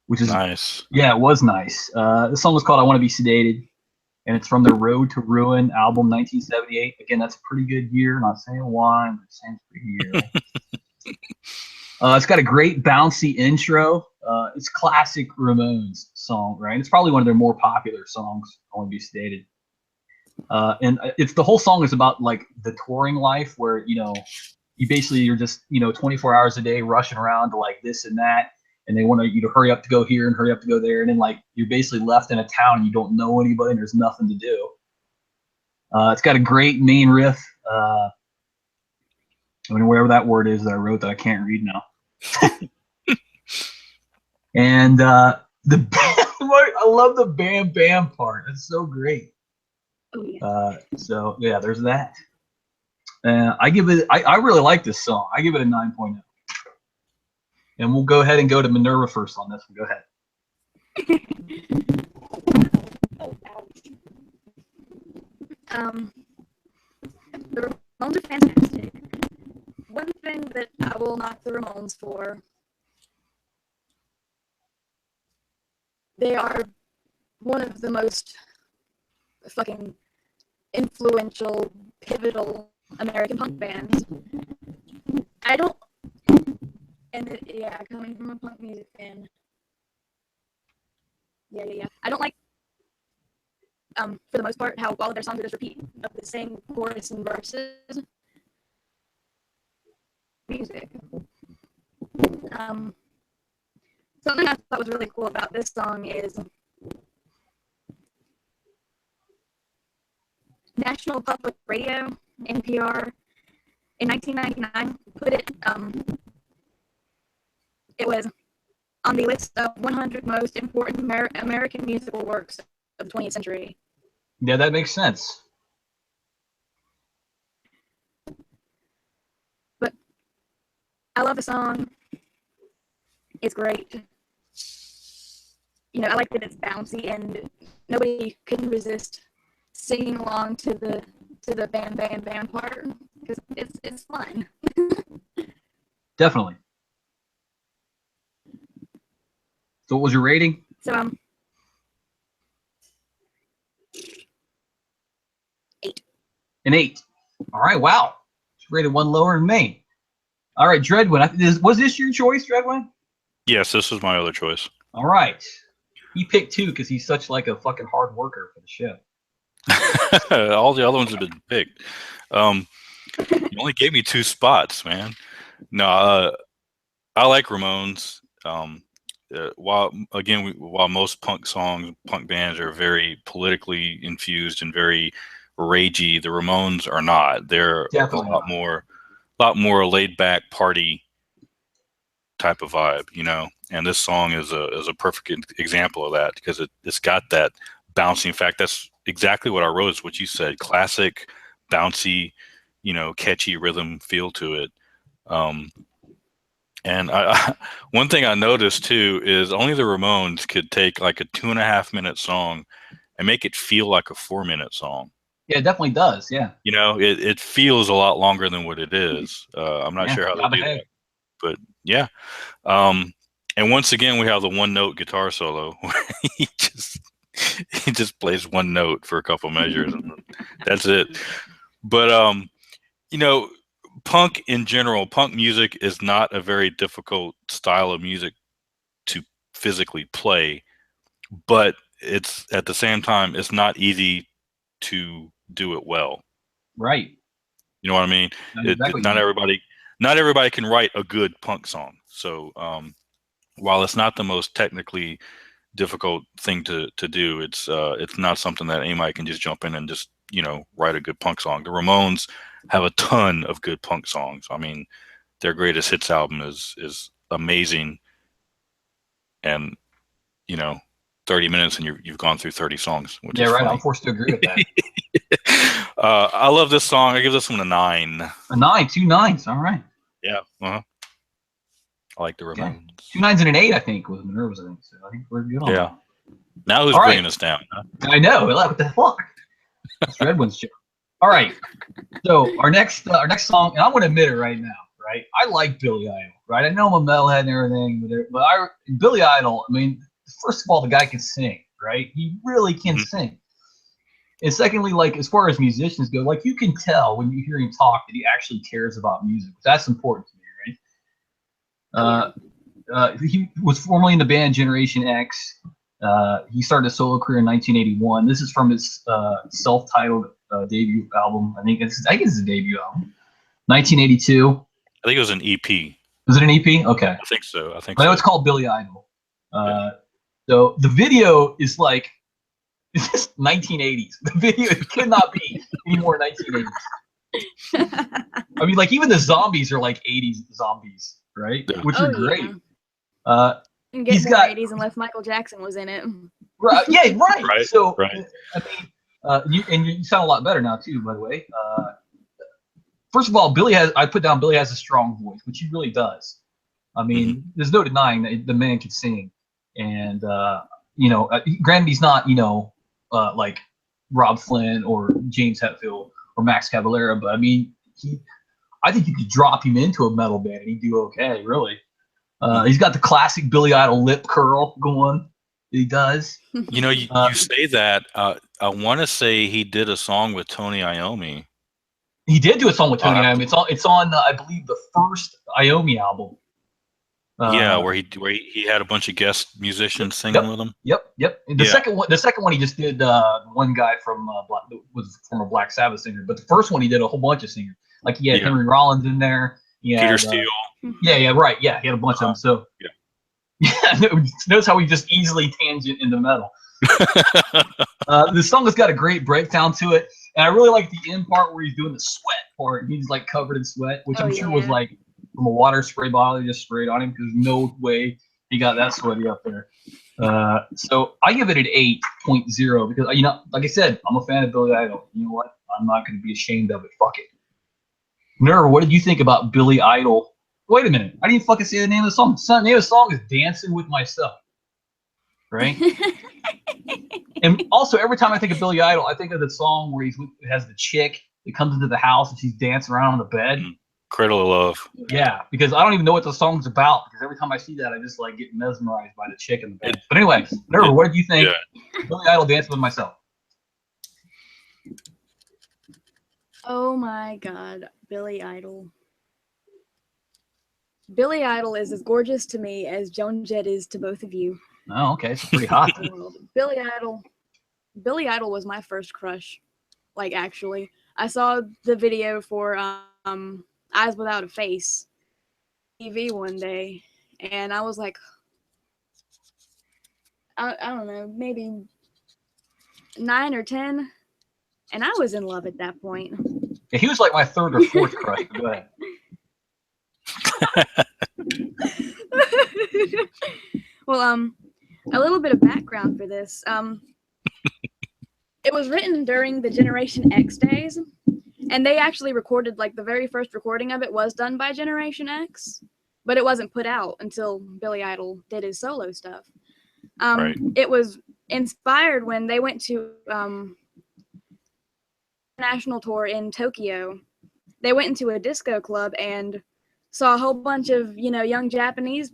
which is nice. Yeah, it was nice. The song was called "I Want to Be Sedated," and it's from the Road to Ruin album, 1978. Again, that's a pretty good year. Not saying why, but saying it's a pretty good year. It's got a great bouncy intro. It's classic Ramones song, right? It's probably one of their more popular songs, "I Want to Be Sedated." And it's the whole song is about like the touring life where, you know, you're just, you know, 24 hours a day rushing around to like this and that. And they want you to hurry up to go here and hurry up to go there. And then like you're basically left in a town and you don't know anybody and there's nothing to do. It's got a great main riff. I mean, whatever that word is that I wrote that I can't read now. And I love the bam bam part. It's so great. So yeah, there's that. I really like this song. I give it a 9.0. And we'll go ahead and go to Minerva first on this one. Go ahead. The Ramones are fantastic. One thing that I will knock the Ramones for, they are one of the most fucking influential, pivotal American punk bands. Coming from a punk music fan. Yeah. I don't like, for the most part, how all of their songs are just repeat of the same chorus and verses. Music. Something I thought was really cool about this song is National Public Radio, NPR, in 1999 put it, it was on the list of 100 most important American musical works of the 20th century. Yeah, that makes sense. But I love the song. It's great. You know, I like that it's bouncy and nobody can resist singing along to the bam bam bam part because it's fun. Definitely. So what was your rating? So 8. An 8. All right. Wow. She rated one lower than me. All right, Dreadwin. Was this your choice, Dreadwin? Yes, this was my other choice. All right. He picked 2 because he's such like a fucking hard worker for the show. All the other ones have been picked. You only gave me 2 spots, man. No, I like Ramones. While most punk bands are very politically infused and very ragey, the Ramones are not. They're Definitely a lot more laid back party type of vibe, you know. And this song is a perfect example of that because it's got that bouncing. In fact, that's exactly what I wrote. Is what you said: classic, bouncy, you know, catchy rhythm feel to it. And one thing I noticed too is only the Ramones could take like a 2.5-minute song and make it feel like a 4-minute song. Yeah, it definitely does. Yeah. You know, it feels a lot longer than what it is. I'm not sure how they do that, but yeah. And once again, we have the one-note guitar solo. he just plays one note for a couple measures, and that's it. But you know, punk in general, punk music is not a very difficult style of music to physically play, but it's at the same time it's not easy to do it well. Right. You know what I mean? Exactly. Not everybody can write a good punk song. So while it's not the most technically difficult thing to do, it's not something that anybody can just jump in and just, you know, write a good punk song. The Ramones have a ton of good punk songs. I mean, their greatest hits album is amazing, and you know, 30 minutes and you've gone through 30 songs. Which is right. funny. I'm forced to agree with that. I love this song. I give this one a 9. A 9, 2 9s. All right. Yeah. Uh-huh. I like the Okay. Ramones. 2 9s and an 8, I think, was Minerva's. I think so. I think we're good on Yeah. that. Now who's All right. bringing us down? Huh? I know. What the fuck? That's Red Wind's show. All right. So our next song, and I'm going to admit it right now, right? I like Billy Idol, right? I know I'm a metalhead and everything, but Billy Idol, I mean, first of all, the guy can sing, right? He really can sing. And secondly, like, as far as musicians go, like, you can tell when you hear him talk that he actually cares about music. That's important to me, right? He was formerly in the band Generation X. He started a solo career in 1981. This is from his self-titled debut album. I think it's a debut album. 1982. I think it was an EP. Was it an EP? Okay. I think so. I know it's called Billy Idol. So the video is like, it's just 1980s. The video, it could not be any more 1980s. I mean, like, even the zombies are like 80s zombies, right? Which are great. Yeah. Get He's more got 80s unless Michael Jackson was in it. Right, yeah, right. Right, So, right. I mean, you sound a lot better now too, by the way. First of all, Billy has a strong voice, which he really does. I mean, there's no denying that the man can sing, and granted, he's not like Rob Flynn or James Hetfield or Max Cavalera, but I mean, I think you could drop him into a metal band and he'd do okay, really. He's got the classic Billy Idol lip curl going. He does. You say that. I want to say he did a song with Tony Iommi. He did do a song with Tony Iommi. It's on I believe the first Iommi album. Where he had a bunch of guest musicians singing with him. Yep. The second one he just did one guy from was from a Black Sabbath singer, but the first one he did a whole bunch of singers. Like he had Henry Rollins in there. Peter Steele. Right. Yeah, he had a bunch of them. So notice how we just easily tangent into metal. The song has got a great breakdown to it, and I really like the end part where he's doing the sweat part. He's like covered in sweat, which I'm sure was like from a water spray bottle he just sprayed on him, because no way he got that sweaty up there. So I give it an 8.0 because, like I said, I'm a fan of Billy Idol. You know what? I'm not going to be ashamed of it. Fuck it. Nerve, what did you think about Billy Idol? Wait a minute. I didn't fucking say the name of the song. The name of the song is Dancing With Myself. Right? And also, every time I think of Billy Idol, I think of the song where he has the chick that comes into the house and she's dancing around on the bed. Cradle of Love. Yeah, because I don't even know what the song's about, because every time I see that, I just like get mesmerized by the chick in the bed. But anyway, Nerve, what did you think? Billy Idol, Dancing With Myself. Oh my God, Billy Idol. Billy Idol is as gorgeous to me as Joan Jett is to both of you. Oh, okay, it's pretty hot. Billy Idol was my first crush. Like, actually, I saw the video for Eyes Without a Face TV one day, and I was like, I don't know, maybe 9 or 10, and I was in love at that point. Yeah, he was like my third or fourth crush. Go ahead. Well, a little bit of background for this. It was written during the Generation X days, and they actually recorded, like, the very first recording of it was done by Generation X, but it wasn't put out until Billy Idol did his solo stuff. It was inspired when they went to national tour in Tokyo. They went into a disco club and saw a whole bunch of, young Japanese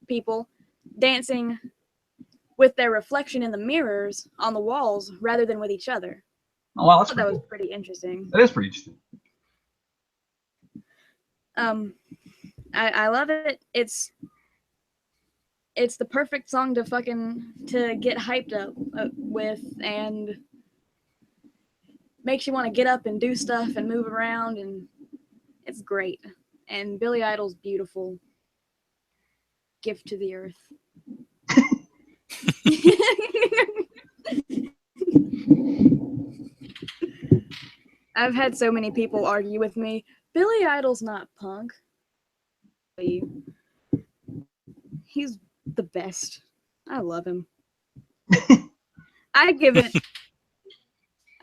people dancing with their reflection in the mirrors on the walls rather than with each other. Oh, wow, that was pretty interesting. That is pretty interesting. I love it. It's the perfect song to get hyped up with, and makes you want to get up and do stuff and move around, and it's great. And Billy Idol's beautiful. Gift to the earth. I've had so many people argue with me, Billy Idol's not punk. He's the best. I love him. I give it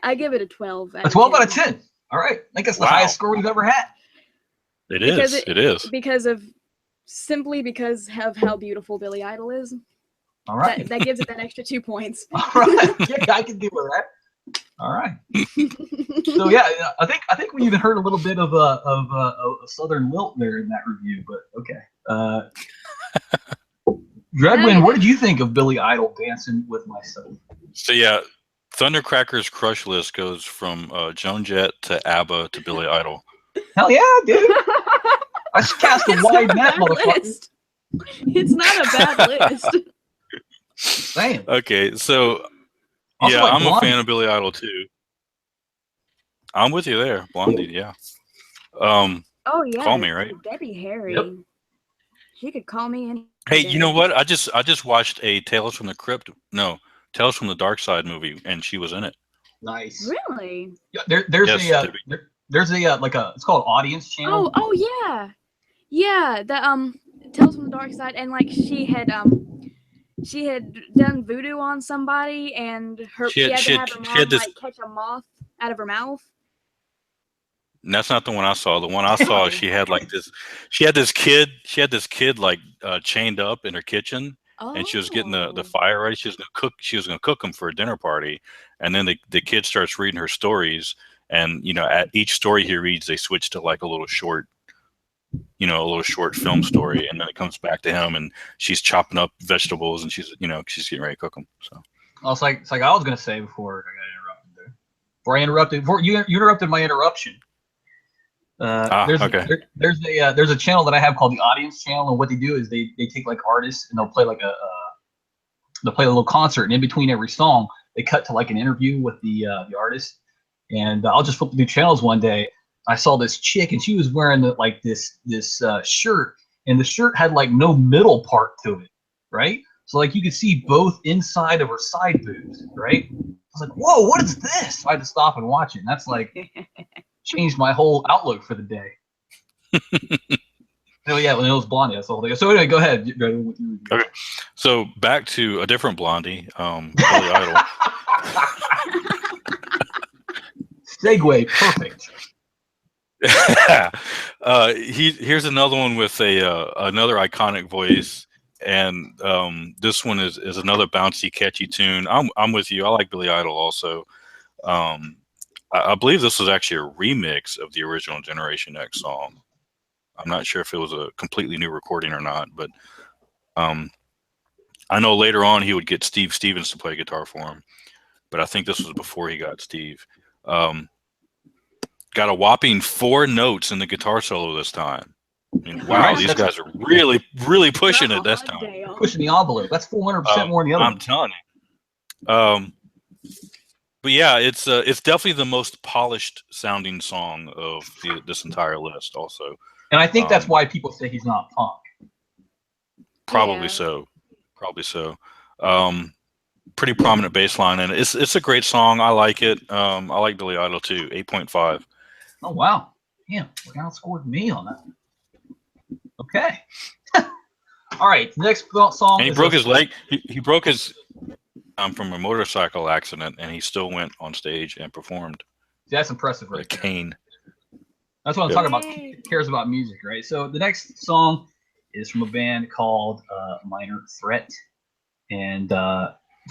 a 12. A 12 out of 10. All right. I think that's the highest score we've ever had. It is. Because of simply because of how beautiful Billy Idol is. All right. That gives it that extra 2 points. All right. Yeah, I can deal with that. All right. So yeah, I think we even heard a little bit of a Southern lilt there in that review, but okay. Dreadwind, what did you think of Billy Idol Dancing with Myself? So yeah, Thundercracker's crush list goes from Joan Jett to ABBA to Billy Idol. Hell yeah, dude! I just cast a wide net, motherfucker. It's not a bad list. Damn. Okay, so Also yeah, like I'm a Blondie. fan of Billy Idol too. I'm with you there, Blondie. Yeah. Oh yeah. Call me, right? Debbie Harry. Yep. She could call me any Hey, day. you know what? I just watched a Tales from the Dark Side movie, and she was in it. Nice. Really? Yeah, there's a like a it's called Audience Channel. Oh yeah. Yeah, the Tales from the Dark Side, and like she had done voodoo on somebody, and she had to have her mom like catch a moth out of her mouth. And that's not the one I saw. The one I saw, she had this kid like chained up in her kitchen, and she was getting the fire ready. She was gonna cook him for a dinner party, and then the kid starts reading her stories, and at each story he reads, they switch to like a little short film story, and then it comes back to him, and she's chopping up vegetables, and she's getting ready to cook them. So it's like I was gonna say before I got interrupted before you interrupted my interruption. There's a channel that I have called the Audience Channel, and what they do is they take like artists and they'll play they'll play a little concert, and in between every song they cut to like an interview with the artist. And I'll just flip through channels one day. I saw this chick, and she was wearing this shirt, and the shirt had like no middle part to it, right? So like you could see both inside of her side boobs, right? I was like, whoa, what is this? So I had to stop and watch it. And that's like changed my whole outlook for the day. Oh yeah, when it was Blondie, that's the whole thing. So anyway, go ahead. Okay, so back to a different Blondie, Billy Idol. Segue, perfect. Here's another one with another iconic voice, and this one is another bouncy, catchy tune. I'm with you. I like Billy Idol also. I believe this was actually a remix of the original Generation X song. I'm not sure if it was a completely new recording or not, but I know later on he would get Steve Stevens to play guitar for him, but I think this was before he got Steve. Got a whopping 4 notes in the guitar solo this time. I mean, wow, these guys are really, really pushing it this time. Pushing the envelope. That's 400% more than the other. I'm telling you. But yeah, it's definitely the most polished sounding song of this entire list. Also, and I think that's why people say he's not punk. Probably so. Pretty prominent bass line, and it's a great song. I like it. I like Billy Idol too. 8.5. Oh wow! Damn, he outscored me on that. Okay. All right. The next song. And he broke his leg. He broke his from a motorcycle accident, and he still went on stage and performed. That's impressive, right? A cane. That's what I'm talking about. He cares about music, right? So the next song is from a band called Minor Threat, and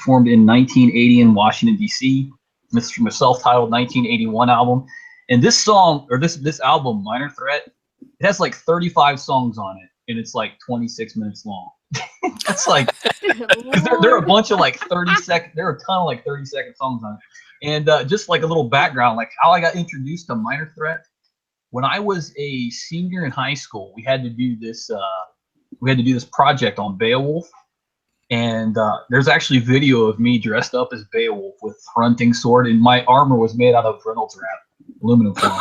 formed in 1980 in Washington D.C. This is from a self-titled 1981 album. And this song, or this album, Minor Threat, it has like 35 songs on it, and it's like 26 minutes long. That's like, because there are a bunch of like 30-second, there are a ton of like 30-second songs on it. And just like a little background, like how I got introduced to Minor Threat. When I was a senior in high school, we had to do this project on Beowulf. And there's actually video of me dressed up as Beowulf with hunting sword, and my armor was made out of Reynolds wrap, aluminum foil.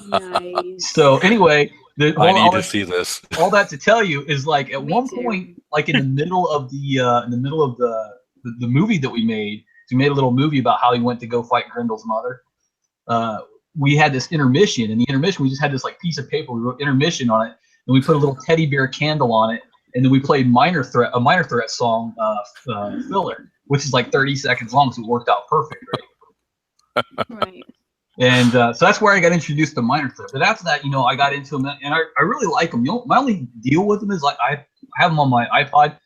Nice. So anyway, I need to see this. All that to tell you is like at one point, like in the middle of the movie that we made, so we made a little movie about how he went to go fight Grendel's mother. We had this intermission, and the intermission we just had this like piece of paper. We wrote intermission on it, and we put a little teddy bear candle on it. And then we played a Minor Threat song, filler, which is like 30 seconds long, so it worked out perfect, right? Right. And so that's where I got introduced to Minor Threat. But after that, I got into them, and I really like them. My only deal with them is like I have them on my iPod,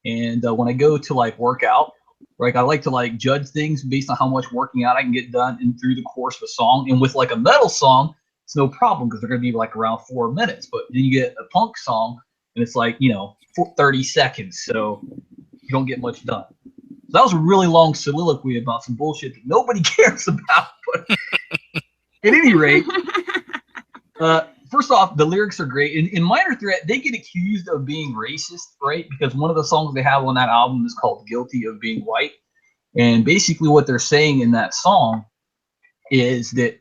and when I go to like work out, like I like to like judge things based on how much working out I can get done and through the course of a song. And with like a metal song, it's no problem because they're going to be like around 4 minutes. But then you get a punk song, and it's like 30 seconds, so you don't get much done. So that was a really long soliloquy about some bullshit that nobody cares about. But at any rate, first off, the lyrics are great. In Minor Threat, they get accused of being racist, right? Because one of the songs they have on that album is called Guilty of Being White. And basically what they're saying in that song is that,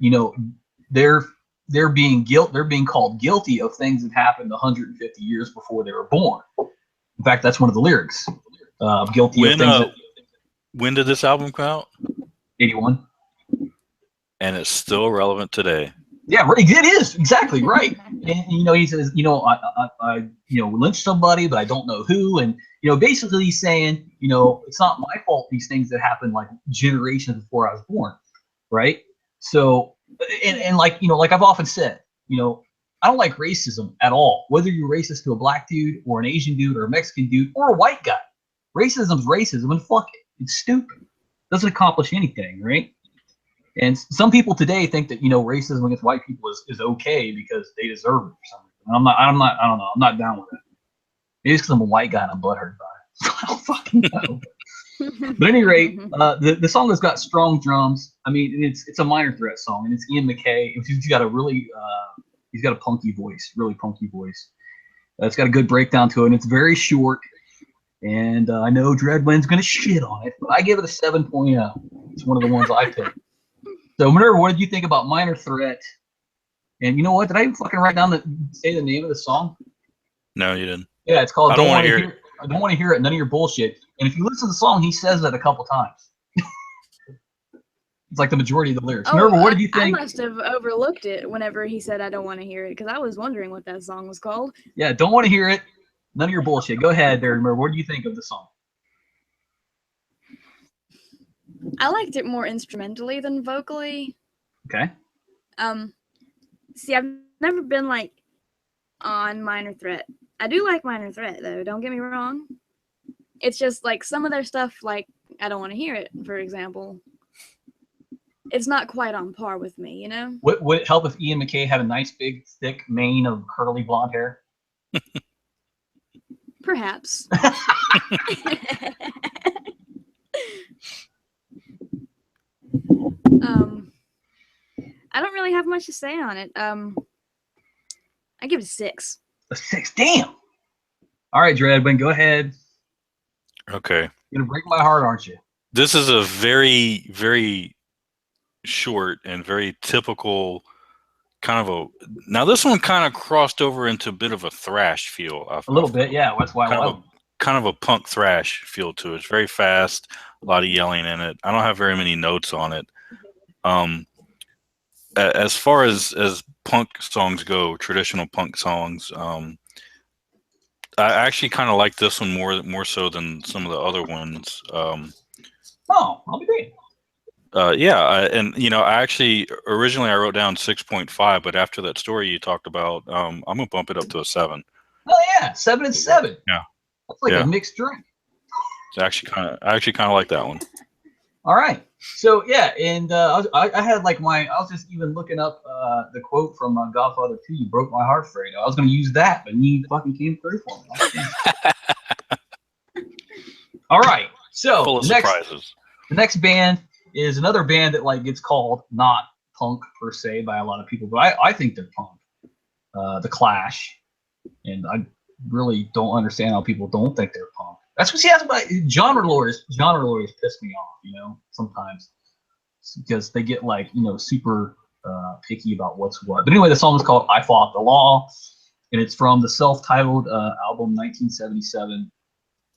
they're being called guilty of things that happened 150 years before they were born. In fact, that's one of the lyrics. Guilty of things when did this album come out? 81. And it's still relevant today. Yeah, right. It is exactly right. And he says, I lynched somebody, but I don't know who. And basically he's saying, it's not my fault these things that happened like generations before I was born, right? So, and like I've often said, I don't like racism at all. Whether you're racist to a black dude or an Asian dude or a Mexican dude or a white guy, racism's racism, and fuck it, it's stupid. Doesn't accomplish anything, right? And some people today think that racism against white people is okay because they deserve it or something. And I don't know. I'm not down with it. Maybe it's because I'm a white guy and I'm butthurt by it. I don't fucking know. But at any rate, the song has got strong drums. I mean, it's a Minor Threat song, and it's Ian MacKaye. He's got a really he's got a punky voice, really punky voice. It's got a good breakdown to it, and it's very short. And I know Dreadwind's gonna shit on it, but I give it a 7.0. It's one of the ones I picked. So, Minerva, what did you think about Minor Threat? And you know what? Did I even fucking write down say the name of the song? No, you didn't. Yeah, it's called I Don't Want to Hear It. I Don't Want to Hear It. None of your bullshit. And if you listen to the song, he says that a couple times. It's like the majority of the lyrics. Minerva, what did you think? I must have overlooked it whenever he said I don't want to hear it because I was wondering what that song was called. Yeah, Don't Want to Hear It. None of your bullshit. Go ahead there, Minerva. What do you think of the song? I liked it more instrumentally than vocally. Okay. See, I've never been like on Minor Threat. I do like Minor Threat though, don't get me wrong. It's just like some of their stuff, like I Don't Want to Hear It, for example. It's not quite on par with me, Would it help if Ian MacKaye had a nice big thick mane of curly blonde hair? Perhaps. I don't really have much to say on it. I give it a 6. A 6, damn. All right, Dreadwind, go ahead. Okay. You're gonna break my heart, aren't you? This is a very, very short and very typical kind of a. Now this one kind of crossed over into a bit of a thrash feel. A little bit, yeah. That's why I love it. Kind of a punk thrash feel to it. It's very fast, a lot of yelling in it. I don't have very many notes on it. As far as punk songs go, traditional punk songs, I actually kind of like this one more so than some of the other ones. I'll be great. And I actually originally I wrote down 6.5, but after that story you talked about, I'm gonna bump it up to a 7. Oh yeah, 7 and 7. Yeah, that's like a mixed drink. I actually kind of like that one. All right, so yeah, and I had like I was just even looking up the quote from Godfather 2. You broke my heart, Fredo. I was gonna use that, but you fucking came through for me. All right, so full of surprises. The next band is another band that like gets called not punk per se by a lot of people, but I think they're punk. The Clash, and I really don't understand how people don't think they're punk. That's what that's about genre lawyers piss me off, sometimes because they get like, super picky about what's what. But anyway, the song is called I Fought the Law, and it's from the self-titled album 1977.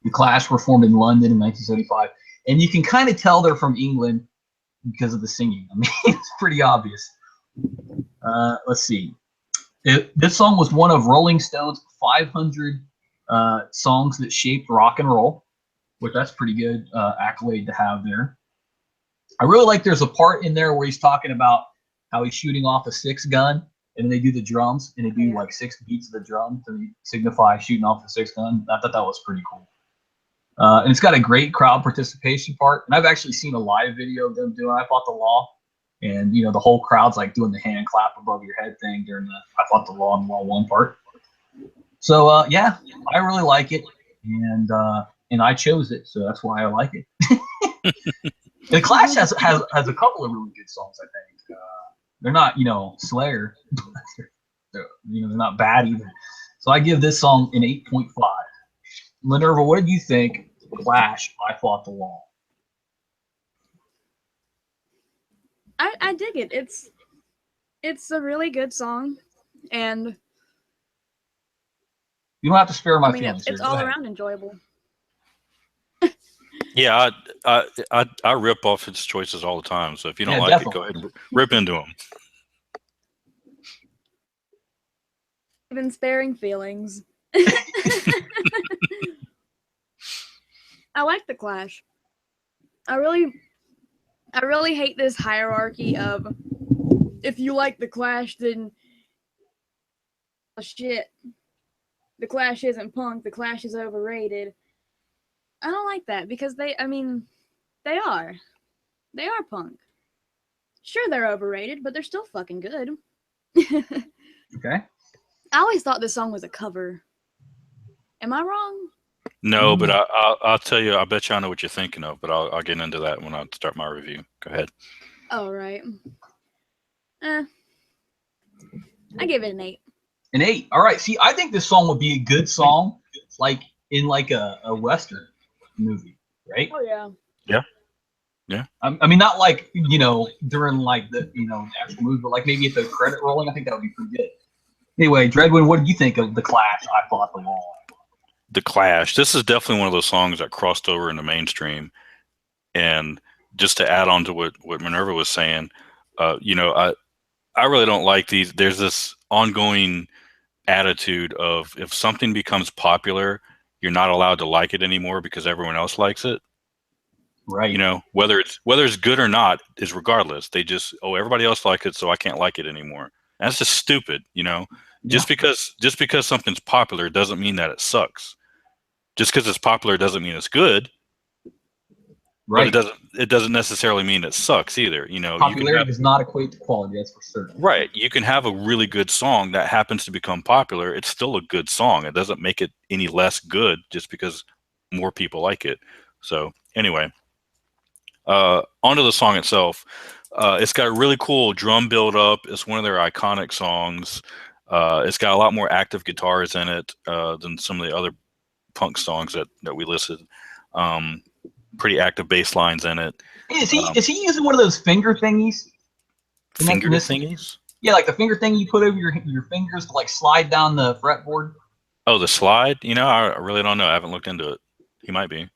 The Clash were formed in London in 1975, and you can kind of tell they're from England because of the singing. I mean, it's pretty obvious. Let's see. This song was one of Rolling Stone's 500 songs that shaped rock and roll, which that's pretty good accolade to have there. I really like there's a part in there where he's talking about how he's shooting off a 6-gun, and then they do the drums, and they do Yeah. like 6 beats of the drum to signify shooting off the 6-gun. I thought that was pretty cool. And it's got a great crowd participation part. And I've actually seen a live video of them doing I Fought the Law. And, you know, the whole crowd's like doing the hand clap above your head thing during the I Fought the Law and Law 1 part. So, yeah, I really like it. And I chose it, so that's why I like it. The Clash has a couple of really good songs, I think. They're not, you know, Slayer. They're not bad either. So I give this song an 8.5. Minerva, what did you think? Clash, I Fought the Law. I dig it. It's a really good song, and You don't have to spare my I mean feelings. it's all around enjoyable. Yeah, I rip off his choices all the time. So if you don't like definitely. it, go ahead and rip into them. Even sparing feelings. I like the Clash. I really hate this hierarchy of if you like the Clash, then oh, shit. The Clash isn't punk. The Clash is overrated. I don't like that because they are punk. Sure, they're overrated, but they're still fucking good. Okay. I always thought this song was a cover. Am I wrong? No, but I'll tell you. I bet you I know what you're thinking of, but I'll get into that when I start my review. Go ahead. Oh, right. I give it an 8. An 8. All right. See, I think this song would be a good song, like in like a Western movie, right? Oh, yeah. I mean, not like, you know, during like the, you know, the actual movie, but like maybe at the credit rolling. I think that would be pretty good. Anyway, Dreadwind, what did you think of the Clash? I Fought the Law. The Clash. This is definitely one of those songs that crossed over into mainstream. And just to add on to what Minerva was saying, you know, I really don't like these. There's this ongoing attitude of if something becomes popular, you're not allowed to like it anymore because everyone else likes it. Right. You know, whether it's good or not is regardless. They just, everybody else likes it, so I can't like it anymore. That's just stupid, you know. Yeah. Just because something's popular doesn't mean that it sucks. Just because it's popular doesn't mean it's good. Right. But it doesn't necessarily mean it sucks either. You know, Popularity does not equate to quality. That's for certain. Right. You can have a really good song that happens to become popular. It's still a good song. It doesn't make it any less good just because more people like it. So anyway, onto the song itself. It's got a really cool drum build up. It's one of their iconic songs. It's got a lot more active guitars in it than some of the other punk songs that we listed. Pretty active bass lines in it. Is he using one of those finger thingies? Finger thingies? Yeah, like the finger thing you put over your fingers to like slide down the fretboard. Oh, the slide? You know, I really don't know. I haven't looked into it. He might be.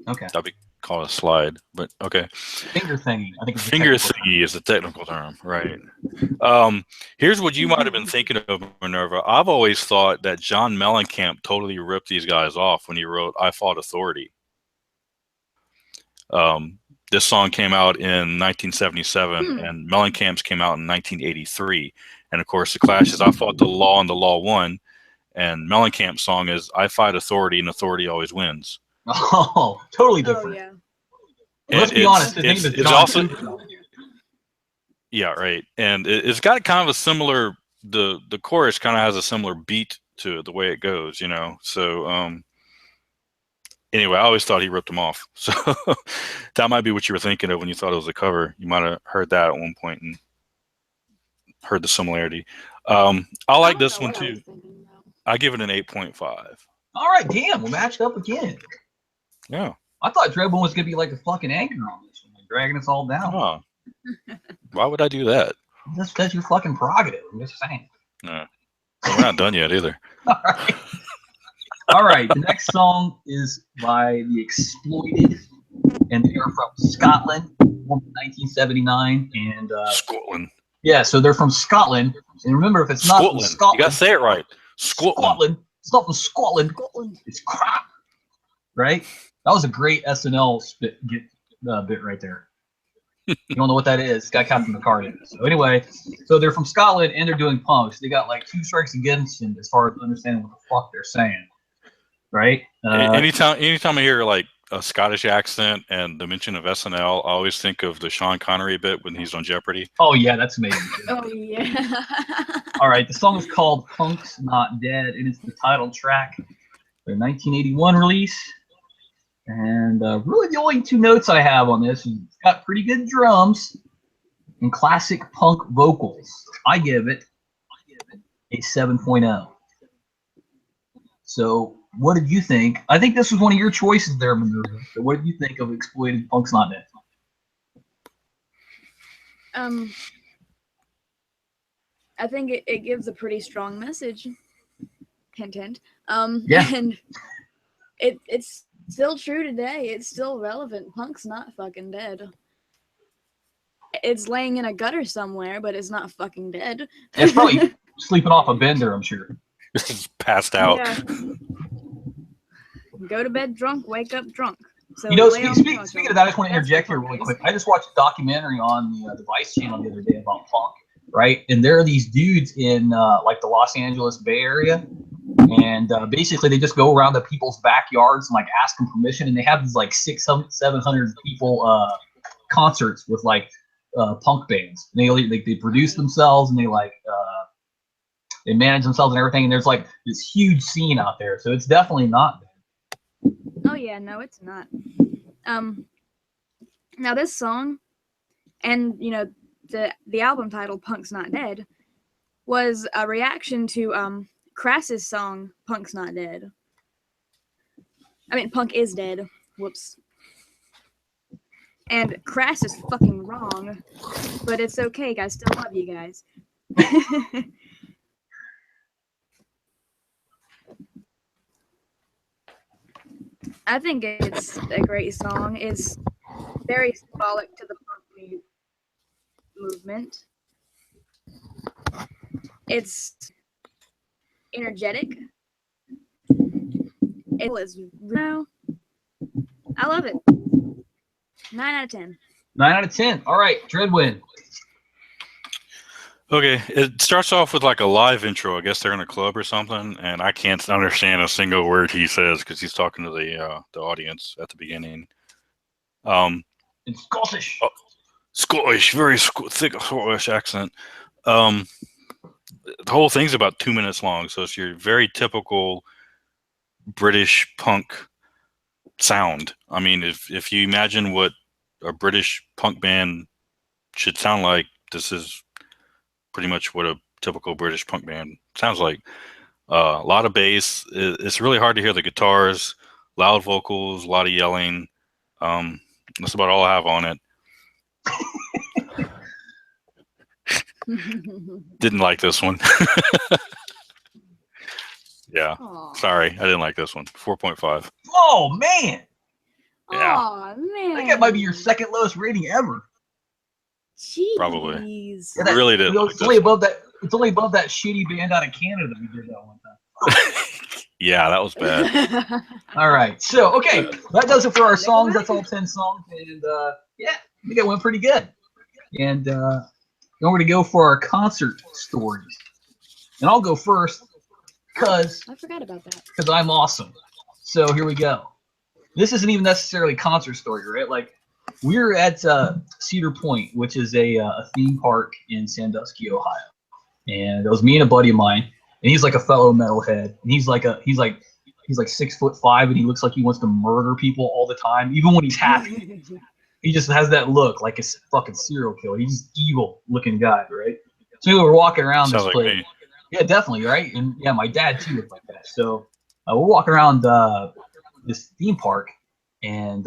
Okay. That'd be called a slide, but okay. Finger thingy. I think finger thingy is the technical term, right? Here's what you might have been thinking of, Minerva. I've always thought that John Mellencamp totally ripped these guys off when he wrote "I Fought Authority." This song came out in 1977, and Mellencamp's came out in 1983. And of course, the Clash is "I Fought the Law" and "The Law Won," and Mellencamp's song is "I Fight Authority and Authority Always Wins." Oh, totally different. Oh, yeah. Let's be honest. His name is it's John also Cena. Yeah, right. And it's got kind of a similar the chorus kind of has a similar beat to it, the way it goes, you know. So anyway, I always thought he ripped them off. So that might be what you were thinking of when you thought it was a cover. You might have heard that at one point and heard the similarity. I like this one too. I give it an 8.5. All right, damn, we're matched up again. Yeah. I thought Dreadwind was gonna be like a fucking anchor on this one, like dragging us all down. Oh. Why would I do that? Just because you're fucking prerogative. I'm just saying. No. Well, we're not done yet either. All right. All right. The next song is by The Exploited, and they are from Scotland, from 1979. And Scotland. Yeah, so they're from Scotland. And remember, if it's not from Scotland, you gotta say it right. Scotland. It's not from Scotland. It's crap. Right? That was a great SNL bit right there. You don't know what that is? It's got Captain Picard in it. So anyway, so they're from Scotland and they're doing punk. So they got like 2 strikes against them as far as understanding what the fuck they're saying, right? Anytime I hear like a Scottish accent and the mention of SNL, I always think of the Sean Connery bit when he's on Jeopardy. Oh yeah, that's amazing. Oh yeah. All right, the song is called "Punk's Not Dead," and it's the title track, their 1981 release. And really, the only 2 notes I have on this is it's got pretty good drums and classic punk vocals. I give it a 7.0. So, what did you think? I think this was one of your choices there, Minerva. So, what did you think of Exploited Punk's Not Dead? I think it gives a pretty strong message. Hint, hint. Yeah. And it's still true today. It's still relevant. Punk's not fucking dead. It's laying in a gutter somewhere, but it's not fucking dead. It's probably sleeping off a bender, I'm sure. Just passed out. Yeah. Go to bed drunk, wake up drunk. So You know, lay on the couch speaking all of that, I just day. want to That's interject what here punk really is. quick. I just watched a documentary on the Vice channel the other day about punk, right? And there are these dudes in like the Los Angeles Bay Area, and basically they just go around to people's backyards and like ask them permission, and they have these like 600, 700 people concerts with like punk bands. And they produce themselves and they manage themselves and everything. And there's like this huge scene out there, so it's definitely not. Oh yeah, no, it's not. Now this song, and you know, the album title "Punk's Not Dead" was a reaction to Crass's song "Punk's Not Dead." I mean, Punk is dead. Whoops. And Crass is fucking wrong, but it's okay, guys. Still love you guys. I think it's a great song. It's very symbolic to the punk movement. It's energetic. It was real. I love it. 9 out of 10. 9 out of 10. All right, Dreadwind. Okay, it starts off with like a live intro. I guess they're in a club or something, and I can't understand a single word he says because he's talking to the audience at the beginning. It's Scottish. Scottish, very thick Scottish accent. The whole thing's about 2 minutes long, so it's your very typical British punk sound. I mean, if you imagine what a British punk band should sound like, this is pretty much what a typical British punk band sounds like. A lot of bass. It's really hard to hear the guitars, loud vocals, a lot of yelling. That's about all I have on it. Didn't like this one. Yeah. Aw. Sorry, I didn't like this one. 4.5. Oh man, Yeah. Aw, man. I think that might be your second lowest rating ever. Jeez. Probably. Yeah, I really didn't. You know, Like it's only this above that. It's only above that shitty band out of Canada we did that one time. Yeah, that was bad. All right, so okay, that does it for our songs. That's all 10 songs, and yeah, I think it went pretty good. And then we're gonna go for our concert stories, and I'll go first because I forgot about that. I'm awesome. So here we go. This isn't even necessarily a concert story, right? Like we're at Cedar Point, which is a theme park in Sandusky, Ohio, and it was me and a buddy of mine, and he's like a fellow metalhead, and he's like 6'5", and he looks like he wants to murder people all the time, even when he's happy. He just has that look like a fucking serial killer. He's just evil looking guy, right? So we were walking around Sounds this like place. me. Yeah, definitely, right? And yeah, my dad too looked like that. So we're walking around this theme park, and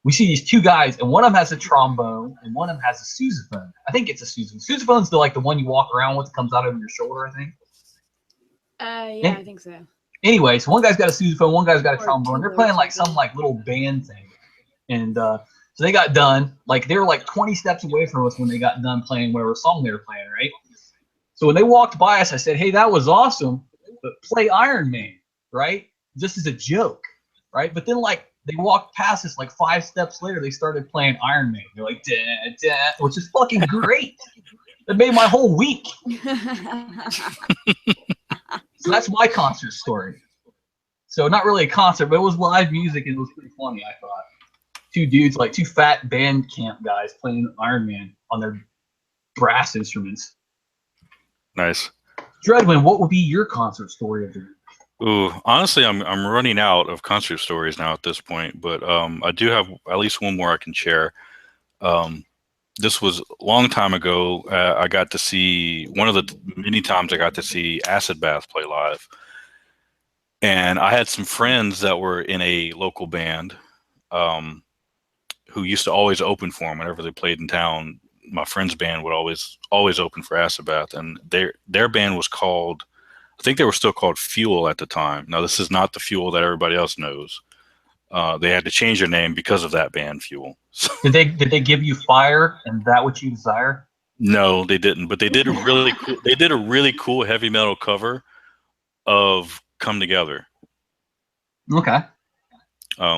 we see these 2 guys, and one of them has a trombone, and one of them has a sousaphone. I think it's a sousaphone. Sousaphone's the one you walk around with that comes out over your shoulder, I think. Yeah, I think so. Anyway, so one guy's got a sousaphone, one guy's got a Or trombone. They're tuba or playing like some something. little band thing, and so they got done. Like they were like 20 steps away from us when they got done playing whatever song they were playing, right? So when they walked by us, I said, "Hey, that was awesome, but play Iron Man, right? Just as a joke, right?" But then like they walked past us like 5 steps later. They started playing Iron Man. They're like, da, da, which is fucking great. It made my whole week. So that's my concert story. So not really a concert, but it was live music and it was pretty funny, I thought. 2 dudes, like 2 fat band camp guys playing Iron Man on their brass instruments. Nice. Dreadwin, what would be your concert story of the week? Ooh, honestly, I'm running out of concert stories now at this point, but I do have at least one more I can share. This was a long time ago. I got to see one of the many times I got to see Acid Bath play live, and I had some friends that were in a local band who used to always open for them whenever they played in town. My friend's band would always open for Acid Bath, and their band was called, I think they were still called Fuel at the time. Now, this is not the Fuel that everybody else knows. They had to change their name because of that band, Fuel. So, Did they give you fire and that what you desire? no, they didn't. But they did a really cool heavy metal cover of "Come Together," Okay.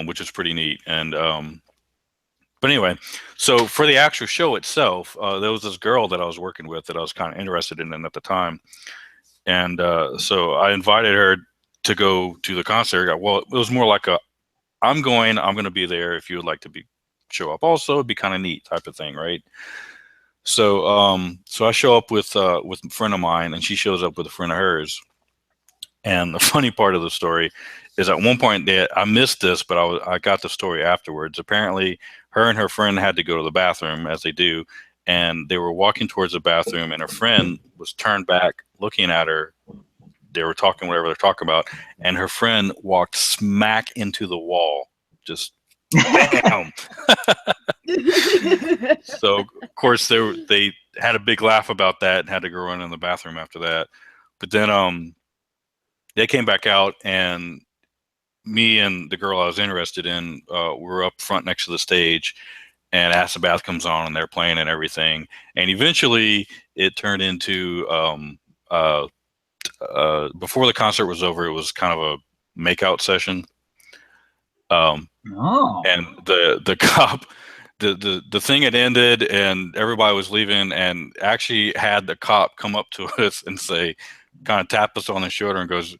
which is pretty neat. And but anyway, so for the actual show itself, there was this girl that I was working with that I was kind of interested in at the time. And so I invited her to go to the concert. Well, it was more like I'm going to be there if you would like to show up also. It'd be kind of neat type of thing, right? So so I show up with a friend of mine, and she shows up with a friend of hers. And the funny part of the story is at one point I missed this, but I got the story afterwards. Apparently, her and her friend had to go to the bathroom, as they do, and they were walking towards the bathroom, and her friend was turned back looking at her. They were talking whatever they're talking about, and her friend walked smack into the wall, just bam. So of course they had a big laugh about that and had to go run in the bathroom after that. But then they came back out, and me and the girl I was interested in were up front next to the stage, and Acid Bath comes on, and they're playing and everything. And eventually it turned into before the concert was over, it was kind of a makeout session. And the cop, the thing had ended, and everybody was leaving, and actually had the cop come up to us and say, kind of tap us on the shoulder and goes,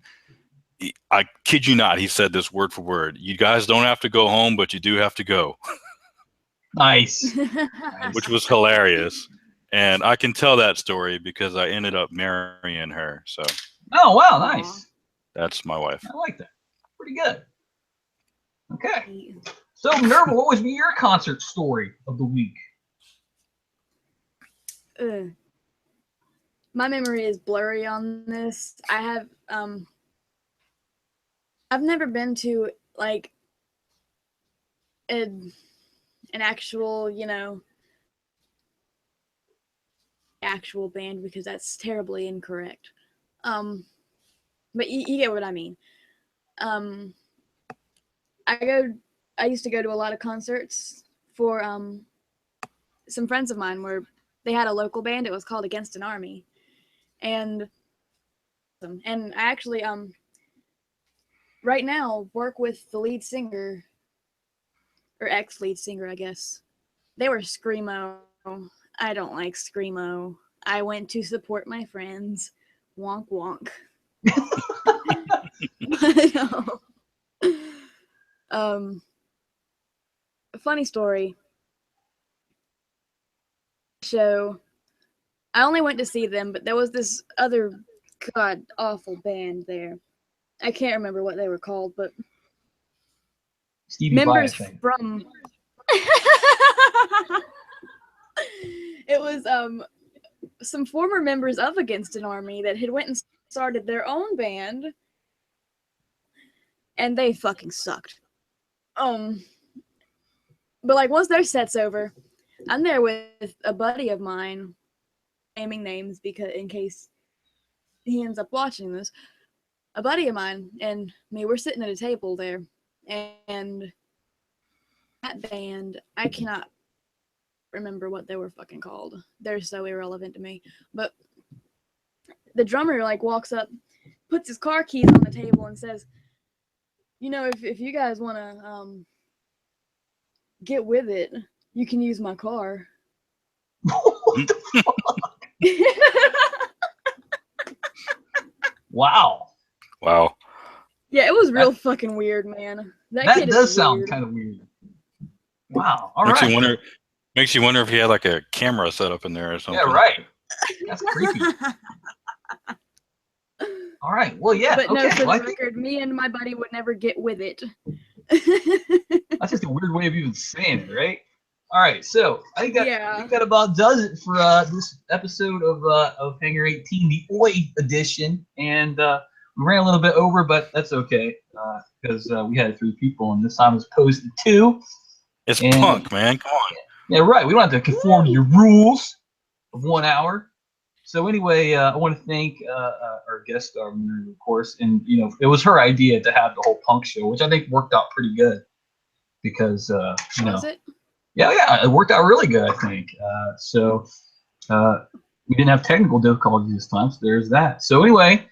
I kid you not, he said this word for word: "You guys don't have to go home, but you do have to go." Nice. Which was hilarious. And I can tell that story because I ended up marrying her. So. Oh, wow, nice. That's my wife. I like that. Pretty good. Okay. So, Minerva, what was your concert story of the week? My memory is blurry on this. I have I've never been to like an actual, actual band, because that's terribly incorrect. But you get what I mean. I used to go to a lot of concerts for some friends of mine where they had a local band. It was called Against an Army. And I actually right now work with the lead singer, or ex-lead singer, I guess. They were screamo. I don't like screamo. I went to support my friends. Wonk wonk. A funny story. So I only went to see them, but there was this other god awful band there. I can't remember what they were called, but Stevie members Vai, from it was some former members of Against an Army that had went and started their own band, and they fucking sucked. But like once their set's over, I'm there with a buddy of mine, naming names because in case he ends up watching this. A buddy of mine and me, we're sitting at a table there, and that band, I cannot remember what they were fucking called. They're so irrelevant to me. But the drummer like walks up, puts his car keys on the table, and says, "You know, if you guys want to Get with it. You can use my car. What the fuck? Wow. Wow. Yeah, it was real fucking weird, man. That kid does is sound weird. kind of weird. Wow. All Makes right. you wonder. Makes you wonder if he had like a camera set up in there or something. Yeah, right. That's creepy. All right. Well, yeah. But no, okay. for Well, the I think record, me and my buddy would never get with it. that's just a weird way of even saying it, right? All right. So I think Yeah. that about does it for this episode of Hangar 18, the Oi edition, and we ran a little bit over, but that's okay because we had 3 people, and this time it was posed to 2. It's And, punk, man. Come on. Yeah, right. We don't have to conform to your rules of 1 hour. So anyway, I want to thank our guest star, Minerva, of course, and it was her idea to have the whole punk show, which I think worked out pretty good because Was it? yeah, it worked out really good, I think. So we didn't have technical difficulties this time, so there's that. So anyway,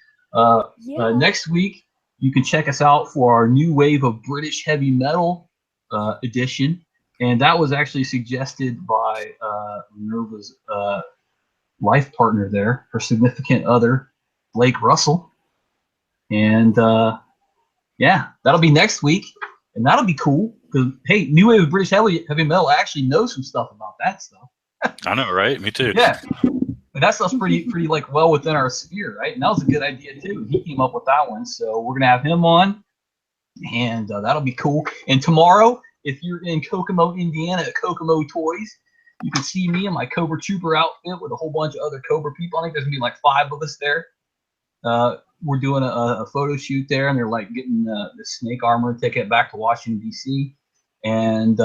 next week you can check us out for our new wave of British heavy metal edition, and that was actually suggested by Minerva's life partner there, her significant other, Blake Russell. And yeah, that'll be next week, and that'll be cool because hey, new wave of British heavy metal actually knows some stuff about that stuff. I know, right? Me too. Yeah, but that stuff's pretty like well within our sphere, right? And that was a good idea too. He came up with that one, so we're gonna have him on, and that'll be cool. And tomorrow, if you're in Kokomo, Indiana, at Kokomo Toys, you can see me in my Cobra Trooper outfit with a whole bunch of other Cobra people. I think there's gonna be like 5 of us there. We're doing a photo shoot there, and they're like getting the snake armor ticket back to Washington D.C. And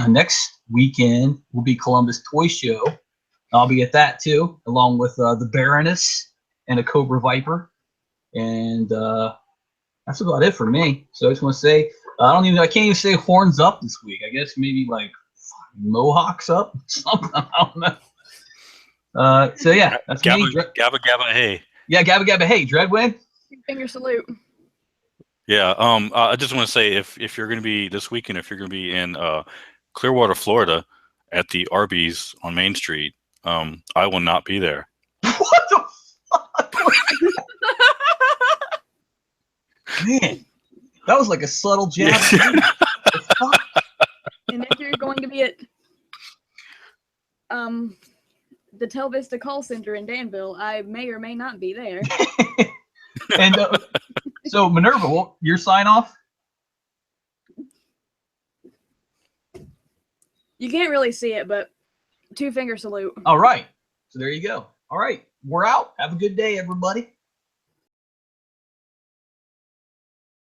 next weekend will be Columbus Toy Show. I'll be at that too, along with the Baroness and a Cobra Viper. And that's about it for me. So I just want to say, I can't even say horns up this week. I guess maybe like mohawks up, something. I don't know. So yeah, that's me. Gabba gabba hey. Yeah, gabba gabba hey. Dreadwind. Finger salute. Yeah. I just want to say if you're going to be this weekend, if you're going to be in Clearwater, Florida, at the Arby's on Main Street, I will not be there. What the fuck? Man, that was like a subtle jab. And if you're going to be at the Tel Vista call center in Danville, I may or may not be there. And so Minerva, your sign off? You can't really see it, but 2-finger salute. All right. So there you go. All right. We're out. Have a good day, everybody.